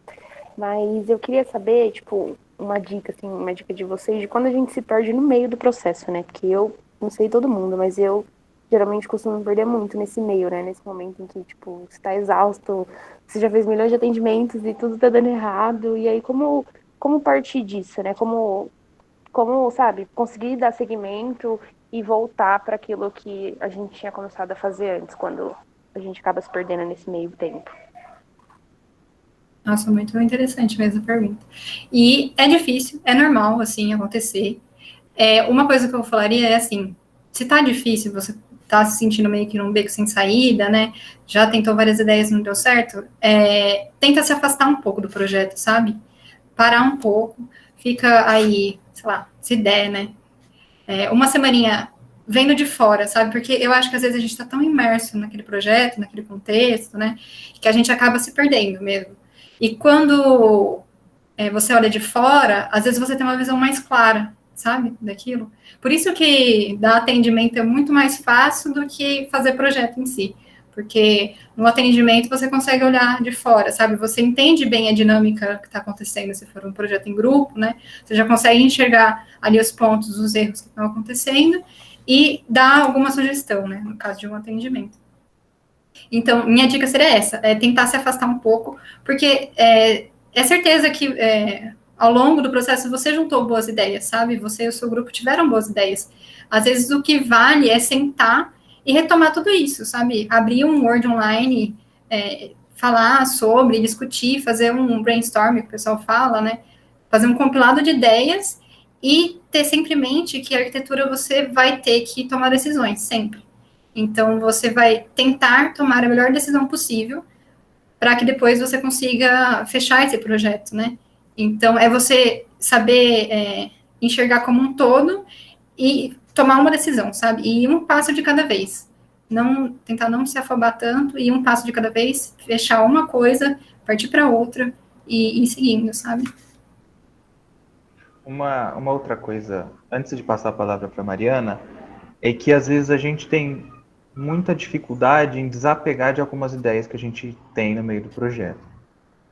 Mas eu queria saber, tipo, uma dica, assim, uma dica de vocês, de quando a gente se perde no meio do processo, né? Porque eu não sei todo mundo, mas eu geralmente costumo me perder muito nesse meio, né? Nesse momento em que, tipo, você tá exausto, você já fez milhões de atendimentos e tudo tá dando errado. E aí, como partir disso, né? Como, sabe, conseguir dar seguimento e voltar para aquilo que a gente tinha começado a fazer antes, quando a gente acaba se perdendo nesse meio tempo. Nossa, muito interessante mesmo a pergunta. E é difícil, é normal, assim, acontecer. Uma coisa que eu falaria é assim, se tá difícil, você tá se sentindo meio que num beco sem saída, né? Já tentou várias ideias e não deu certo, tenta se afastar um pouco do projeto, sabe? Parar um pouco, fica aí, sei lá, se der, né? Uma semaninha vendo de fora, sabe? Porque eu acho que às vezes a gente está tão imerso naquele projeto, naquele contexto, né? Que a gente acaba se perdendo mesmo. E quando você olha de fora, às vezes você tem uma visão mais clara, sabe? Daquilo. Por isso que dar atendimento é muito mais fácil do que fazer projeto em si. Porque no atendimento você consegue olhar de fora, sabe? Você entende bem a dinâmica que está acontecendo se for um projeto em grupo, né? Você já consegue enxergar ali os pontos, os erros que estão acontecendo e dar alguma sugestão, né? No caso de um atendimento. Então, minha dica seria essa, tentar se afastar um pouco, porque é certeza que ao longo do processo você juntou boas ideias, sabe? Você e o seu grupo tiveram boas ideias. Às vezes o que vale é sentar e retomar tudo isso, sabe? Abrir um Word online, falar sobre, discutir, fazer um brainstorm, que o pessoal fala, né? Fazer um compilado de ideias e ter sempre em mente que a arquitetura você vai ter que tomar decisões, sempre. Então, você vai tentar tomar a melhor decisão possível para que depois você consiga fechar esse projeto, né? Então, é você saber enxergar como um todo e tomar uma decisão, sabe? E um passo de cada vez. Tentar não se afobar tanto e um passo de cada vez, fechar uma coisa, partir para outra e ir seguindo, sabe? Uma outra coisa, antes de passar a palavra para Mariana, é que às vezes a gente tem muita dificuldade em desapegar de algumas ideias que a gente tem no meio do projeto.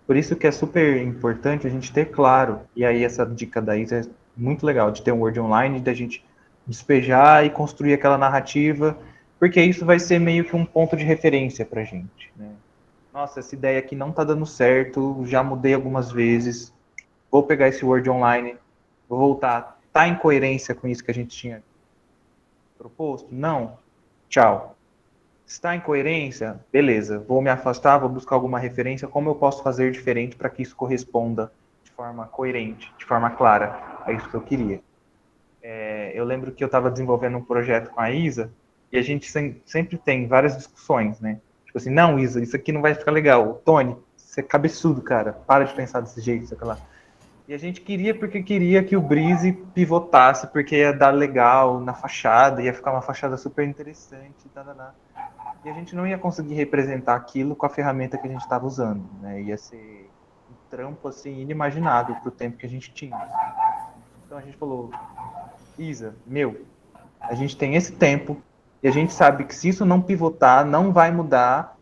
Por isso que é super importante a gente ter claro, e aí essa dica da Isa é muito legal, de ter um Word online, da gente despejar e construir aquela narrativa, porque isso vai ser meio que um ponto de referência para a gente, né? Nossa, essa ideia aqui não está dando certo, já mudei algumas vezes, vou pegar esse Word online, vou voltar, tá em coerência com isso que a gente tinha proposto? Não? Tchau. Está em coerência? Beleza, vou me afastar, vou buscar alguma referência, como eu posso fazer diferente para que isso corresponda de forma coerente, de forma clara a isso que eu queria. Eu lembro que eu estava desenvolvendo um projeto com a Isa e a gente sempre tem várias discussões, né? Tipo assim, não, Isa, isso aqui não vai ficar legal. Tony, você é cabeçudo, cara, para de pensar desse jeito, sei lá. E a gente queria porque queria que o Breeze pivotasse, porque ia dar legal na fachada, ia ficar uma fachada super interessante, tá. E a gente não ia conseguir representar aquilo com a ferramenta que a gente estava usando, né? Ia ser um trampo assim inimaginável para o tempo que a gente tinha. Então a gente falou, Isa, a gente tem esse tempo e a gente sabe que se isso não pivotar, não vai mudar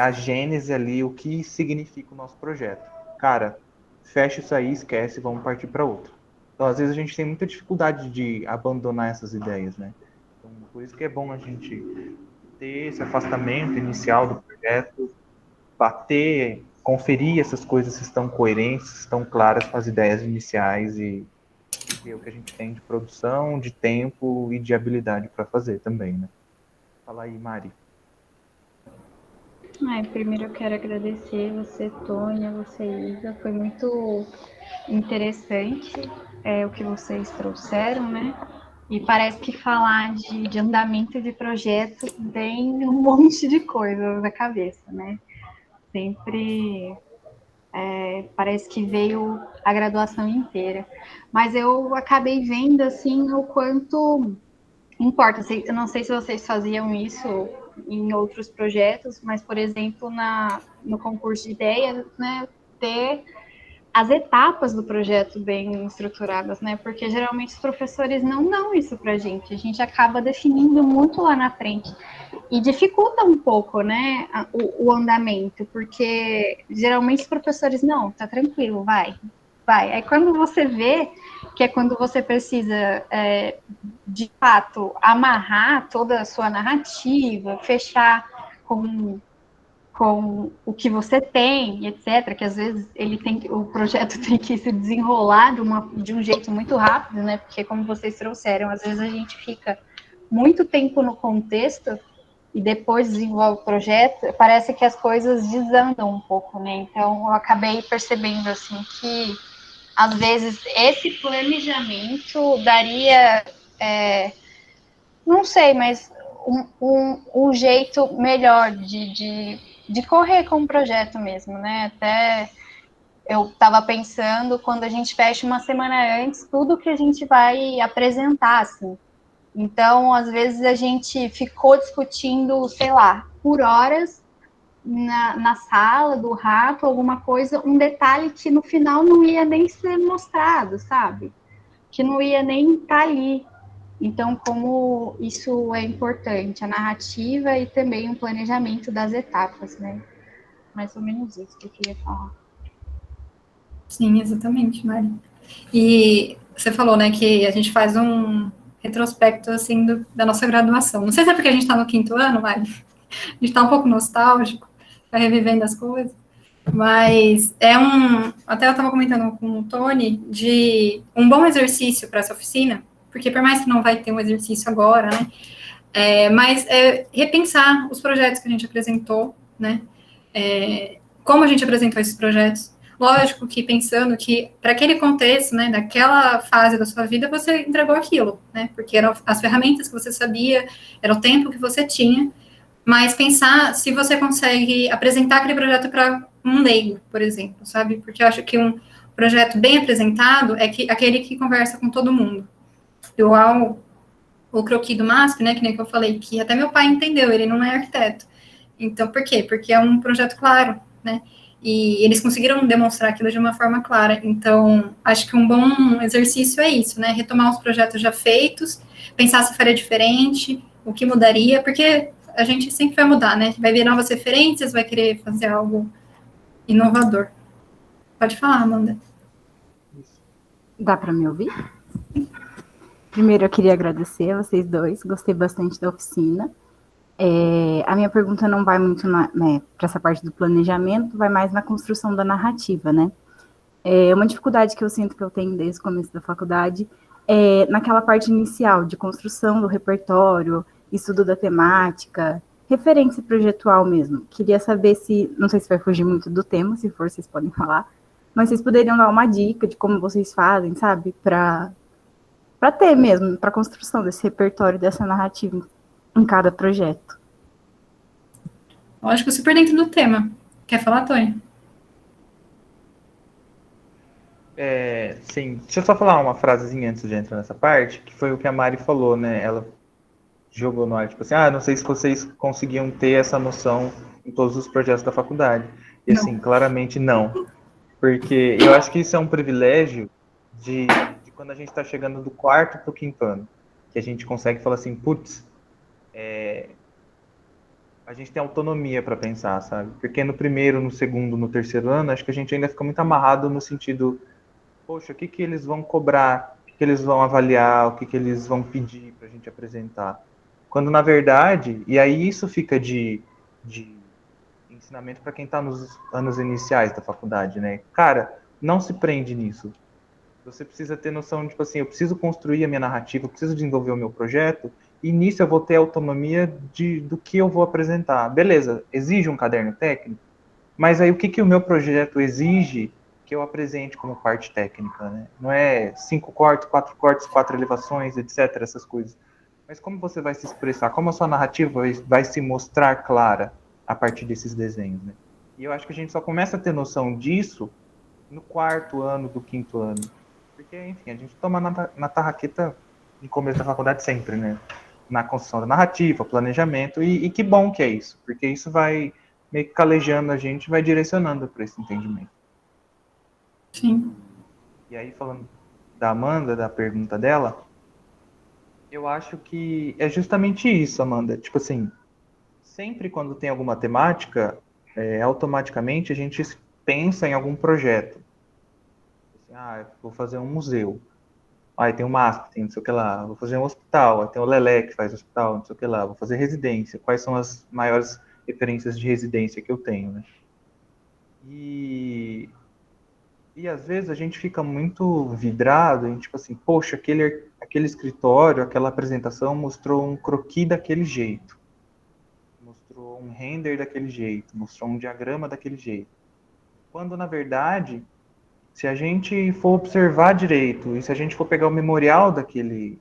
a gênese ali, o que significa o nosso projeto. Cara, fecha isso aí, esquece, vamos partir para outro. Então, às vezes, a gente tem muita dificuldade de abandonar essas ideias, né? Então, por isso que é bom a gente ter esse afastamento inicial do projeto, bater, conferir essas coisas se estão coerentes, se estão claras com as ideias iniciais e ver o que a gente tem de produção, de tempo e de habilidade para fazer também, né? Fala aí, Mari. Primeiro eu quero agradecer você, Tônia, você, Isa. Foi muito interessante o que vocês trouxeram, né? E parece que falar de andamento de projeto vem um monte de coisas na cabeça, né? Sempre parece que veio a graduação inteira. Mas eu acabei vendo, assim, o quanto importa. Eu não sei se vocês faziam isso em outros projetos, mas, por exemplo, no concurso de ideias, né, ter as etapas do projeto bem estruturadas, né? Porque geralmente os professores não dão isso para a gente acaba definindo muito lá na frente e dificulta um pouco, né, o andamento, porque geralmente os professores, não, tá tranquilo, vai. Aí quando você vê que é quando você precisa, de fato, amarrar toda a sua narrativa, fechar com o que você tem, etc., que às vezes o projeto tem que se desenrolar de um jeito muito rápido, né? Porque, como vocês trouxeram, às vezes a gente fica muito tempo no contexto e depois desenvolve o projeto, parece que as coisas desandam um pouco, né? Então, eu acabei percebendo, assim, que às vezes esse planejamento daria, não sei, mas um jeito melhor de correr com o projeto mesmo, né? Até eu estava pensando, quando a gente fecha uma semana antes, tudo que a gente vai apresentar, assim. Então, às vezes, a gente ficou discutindo, sei lá, por horas na sala do rato, alguma coisa, um detalhe que no final não ia nem ser mostrado, sabe? Que não ia nem estar ali. Então, como isso é importante, a narrativa e também o planejamento das etapas, né? Mais ou menos isso que eu queria falar. Sim, exatamente, Mari. E você falou, né, que a gente faz um retrospecto, assim, da nossa graduação. Não sei se é porque a gente está no 5º ano, Mari. A gente está um pouco nostálgico, está revivendo as coisas. Mas até eu estava comentando com o Tony, de um bom exercício para essa oficina, porque por mais que não vai ter um exercício agora, né, mas repensar os projetos que a gente apresentou, né, como a gente apresentou esses projetos. Lógico que pensando que, para aquele contexto, né, daquela fase da sua vida, você entregou aquilo, né, porque eram as ferramentas que você sabia, era o tempo que você tinha, mas pensar se você consegue apresentar aquele projeto para um leigo, por exemplo, sabe? Porque eu acho que um projeto bem apresentado é aquele que conversa com todo mundo. Igual o croquis do MASP, né, que nem que eu falei, que até meu pai entendeu, ele não é arquiteto. Então, por quê? Porque é um projeto claro, né? E eles conseguiram demonstrar aquilo de uma forma clara. Então, acho que um bom exercício é isso, né? Retomar os projetos já feitos, pensar se faria diferente, o que mudaria, porque a gente sempre vai mudar, né? Vai ver novas referências, vai querer fazer algo inovador. Pode falar, Amanda. Dá para me ouvir? Primeiro, eu queria agradecer a vocês dois, gostei bastante da oficina. A minha pergunta não vai muito para essa parte do planejamento, vai mais na construção da narrativa, né? Uma dificuldade que eu sinto que eu tenho desde o começo da faculdade é naquela parte inicial de construção do repertório, estudo da temática, referência projetual mesmo. Queria saber se, não sei se vai fugir muito do tema, se for, vocês podem falar, mas vocês poderiam dar uma dica de como vocês fazem, sabe? Para ter mesmo, para a construção desse repertório, dessa narrativa em cada projeto. Lógico, super dentro do tema. Quer falar, Tony? Sim, deixa eu só falar uma frasezinha antes de entrar nessa parte, que foi o que a Mari falou, né? Ela jogou no ar, tipo assim, não sei se vocês conseguiam ter essa noção em todos os projetos da faculdade. E assim, claramente não. Porque eu acho que isso é um privilégio de quando a gente está chegando do quarto para o quinto ano. Que a gente consegue falar assim, putz, a gente tem autonomia para pensar, sabe? Porque no primeiro, no segundo, no terceiro ano, acho que a gente ainda fica muito amarrado no sentido, poxa, o que que eles vão cobrar? O que que eles vão avaliar? O que que eles vão pedir para a gente apresentar? Quando, na verdade, e aí isso fica de ensinamento para quem está nos anos iniciais da faculdade, né? Cara, não se prende nisso. Você precisa ter noção de, tipo assim, eu preciso construir a minha narrativa, eu preciso desenvolver o meu projeto, e nisso eu vou ter autonomia do que eu vou apresentar. Beleza, exige um caderno técnico, mas aí o que o meu projeto exige que eu apresente como parte técnica, né? Não é 5 cortes, 4 elevações, etc., essas coisas. Mas como você vai se expressar, como a sua narrativa vai se mostrar clara a partir desses desenhos, né? E eu acho que a gente só começa a ter noção disso no quarto ano do quinto ano. Porque, enfim, a gente toma na tarraqueta no começo da faculdade sempre, né? Na construção da narrativa, planejamento, e que bom que é isso, porque isso vai meio que calejando a gente, vai direcionando para esse entendimento. Sim. E aí, falando da Amanda, da pergunta dela, eu acho que é justamente isso, Amanda. Tipo assim, sempre quando tem alguma temática, automaticamente a gente pensa em algum projeto. Assim, vou fazer um museu. Aí tem o MASP, tem não sei o que lá. Vou fazer um hospital. Aí tem o Lelé que faz hospital, não sei o que lá. Vou fazer residência. Quais são as maiores referências de residência que eu tenho, né? E às vezes a gente fica muito vidrado em tipo assim, poxa, aquele escritório, aquela apresentação mostrou um croquis daquele jeito. Mostrou um render daquele jeito. Mostrou um diagrama daquele jeito. Quando, na verdade, se a gente for observar direito e se a gente for pegar o memorial daquele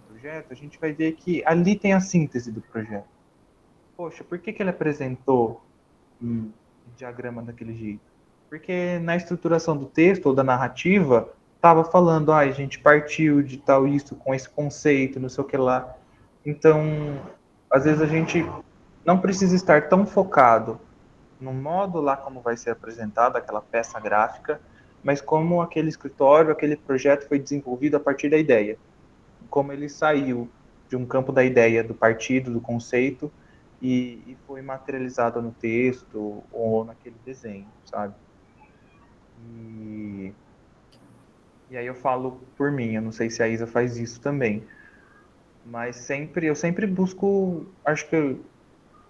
projeto, a gente vai ver que ali tem a síntese do projeto. Poxa, por que ele apresentou um diagrama daquele jeito? Porque na estruturação do texto ou da narrativa, estava falando, a gente partiu de tal isso, com esse conceito, não sei o que lá. Então, às vezes a gente não precisa estar tão focado no modo lá como vai ser apresentada aquela peça gráfica, mas como aquele escritório, aquele projeto foi desenvolvido a partir da ideia. Como ele saiu de um campo da ideia, do partido, do conceito, e foi materializado no texto ou naquele desenho, sabe? E aí eu falo por mim, eu não sei se a Isa faz isso também, mas eu sempre busco, acho que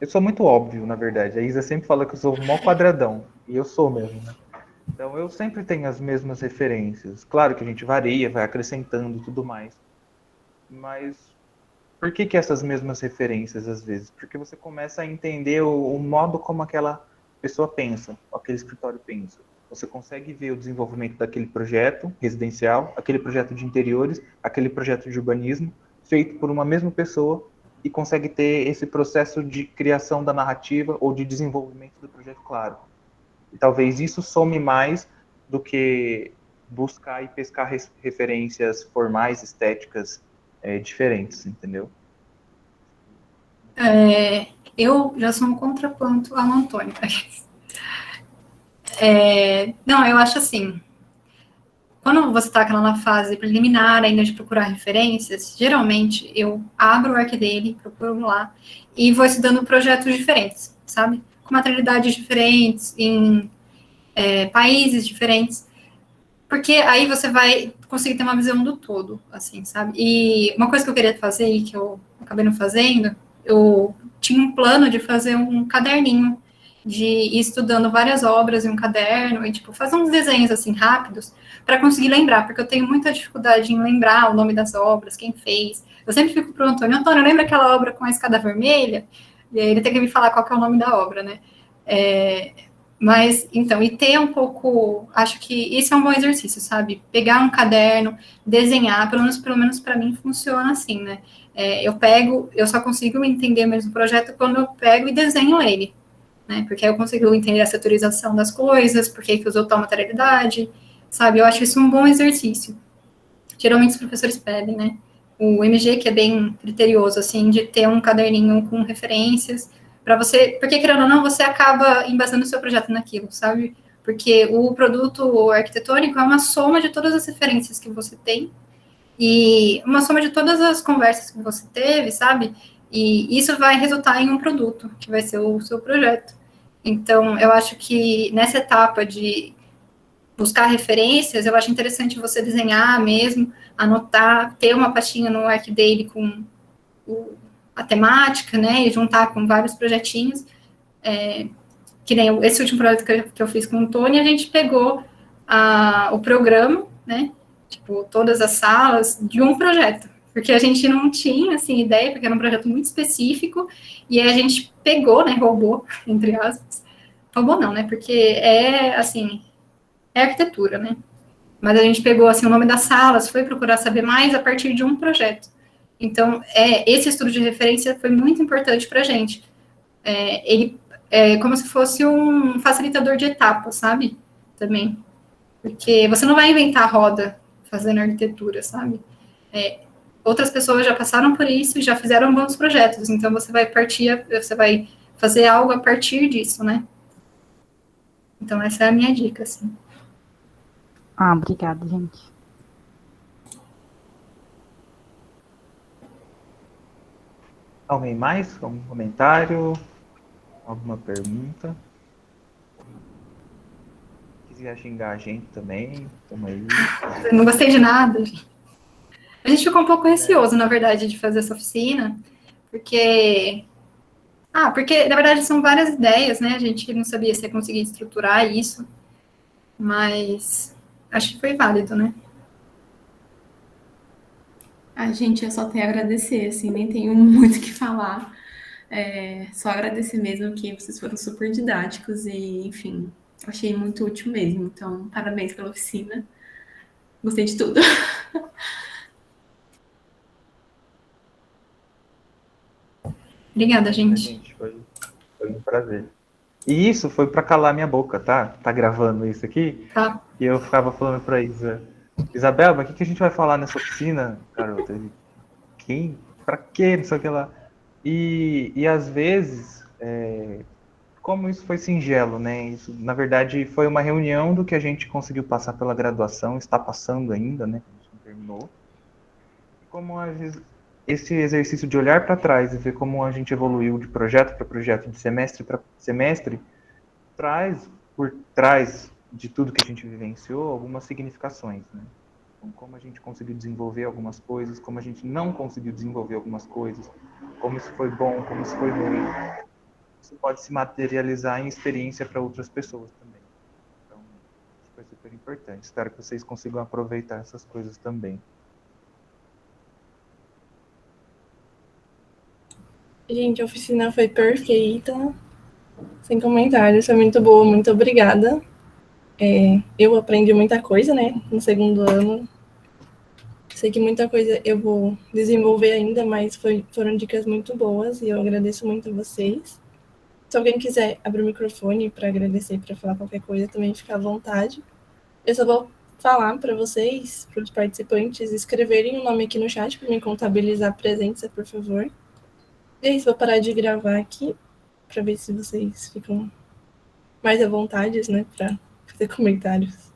eu sou muito óbvio, na verdade. A Isa sempre fala que eu sou mó quadradão, e eu sou mesmo, né? Então eu sempre tenho as mesmas referências. Claro que a gente varia, vai acrescentando e tudo mais. Mas por que essas mesmas referências às vezes? Porque você começa a entender o modo como aquela pessoa pensa, aquele escritório pensa. Você consegue ver o desenvolvimento daquele projeto residencial, aquele projeto de interiores, aquele projeto de urbanismo, feito por uma mesma pessoa, e consegue ter esse processo de criação da narrativa ou de desenvolvimento do projeto claro. E talvez isso some mais do que buscar e pescar referências formais, estéticas diferentes, entendeu? Eu já sou um contraponto ao Antônio. Não, eu acho assim, quando você está na fase preliminar, ainda de procurar referências, geralmente eu abro o arquivo dele, procuro lá, e vou estudando projetos diferentes, sabe? Com materialidades diferentes, em países diferentes, porque aí você vai conseguir ter uma visão do todo, assim, sabe? E uma coisa que eu queria fazer e que eu acabei não fazendo, eu tinha um plano de fazer um caderninho, de ir estudando várias obras em um caderno e, tipo, fazer uns desenhos, assim, rápidos, para conseguir lembrar, porque eu tenho muita dificuldade em lembrar o nome das obras, quem fez. Eu sempre fico pro Antônio, lembra aquela obra com a escada vermelha? E aí ele tem que me falar qual que é o nome da obra, né? Mas, então, e ter um pouco, acho que isso é um bom exercício, sabe? Pegar um caderno, desenhar, pelo menos para mim funciona assim, né? Eu só consigo entender mesmo o projeto quando eu pego e desenho ele, né? Porque aí eu consigo entender a setorização das coisas, por que usou tal materialidade, sabe? Eu acho isso um bom exercício. Geralmente os professores pedem, né? O MG, que é bem criterioso, assim, de ter um caderninho com referências, para você, porque querendo ou não, você acaba embasando o seu projeto naquilo, sabe? Porque o produto arquitetônico é uma soma de todas as referências que você tem, e uma soma de todas as conversas que você teve, sabe? E isso vai resultar em um produto, que vai ser o seu projeto. Então, eu acho que nessa etapa de buscar referências, eu acho interessante você desenhar mesmo, anotar, ter uma pastinha no ArcDaily com a temática, né, e juntar com vários projetinhos, que nem esse último projeto que eu fiz com o Tony, a gente pegou o programa, né, tipo, todas as salas de um projeto, porque a gente não tinha, assim, ideia, porque era um projeto muito específico, e aí a gente pegou, né, roubou, entre aspas, roubou não, né, porque assim, é arquitetura, né, mas a gente pegou, assim, o nome das salas, foi procurar saber mais a partir de um projeto. Então, esse estudo de referência foi muito importante para a gente. Ele é como se fosse um facilitador de etapas, sabe? Também. Porque você não vai inventar roda fazendo arquitetura, sabe? Outras pessoas já passaram por isso e já fizeram bons projetos. Então, você vai fazer algo a partir disso, né? Então, essa é a minha dica, assim. Obrigada, gente. Alguém mais? Algum comentário? Alguma pergunta? Se quiser xingar a gente também, tamo aí. Eu não gostei de nada. A gente ficou um pouco receoso, na verdade, de fazer essa oficina, porque na verdade são várias ideias, né? A gente não sabia se ia conseguir estruturar isso, mas acho que foi válido, né? Gente, eu só tenho a agradecer, assim, nem tenho muito o que falar. Só agradecer mesmo que vocês foram super didáticos e, enfim, achei muito útil mesmo. Então, parabéns pela oficina. Gostei de tudo. Obrigada, gente. Gente, foi um prazer. E isso foi para calar minha boca, tá? Tá gravando isso aqui? Tá. E eu ficava falando pra Isa, Isabel, mas o que a gente vai falar nessa oficina, garota? Quem? Pra quê? Não sei o que lá. E às vezes, como isso foi singelo, né? Isso, na verdade, foi uma reunião do que a gente conseguiu passar pela graduação, está passando ainda, né? A gente não terminou. E como esse exercício de olhar para trás e ver como a gente evoluiu de projeto para projeto, de semestre para semestre, traz, por trás de tudo que a gente vivenciou, algumas significações, né? Então, como a gente conseguiu desenvolver algumas coisas, como a gente não conseguiu desenvolver algumas coisas, como isso foi bom, como isso foi ruim. Isso pode se materializar em experiência para outras pessoas também. Então, isso foi super importante. Espero que vocês consigam aproveitar essas coisas também. Gente, a oficina foi perfeita. Sem comentários, foi muito boa, muito obrigada. Eu aprendi muita coisa, né, no segundo ano. Sei que muita coisa eu vou desenvolver ainda, mas foram dicas muito boas e eu agradeço muito a vocês. Se alguém quiser abrir o microfone para agradecer, para falar qualquer coisa, também fica à vontade. Eu só vou falar para vocês, para os participantes, escreverem o nome aqui no chat para me contabilizar a presença, por favor. E é isso, vou parar de gravar aqui para ver se vocês ficam mais à vontade, né, para fazer comentários.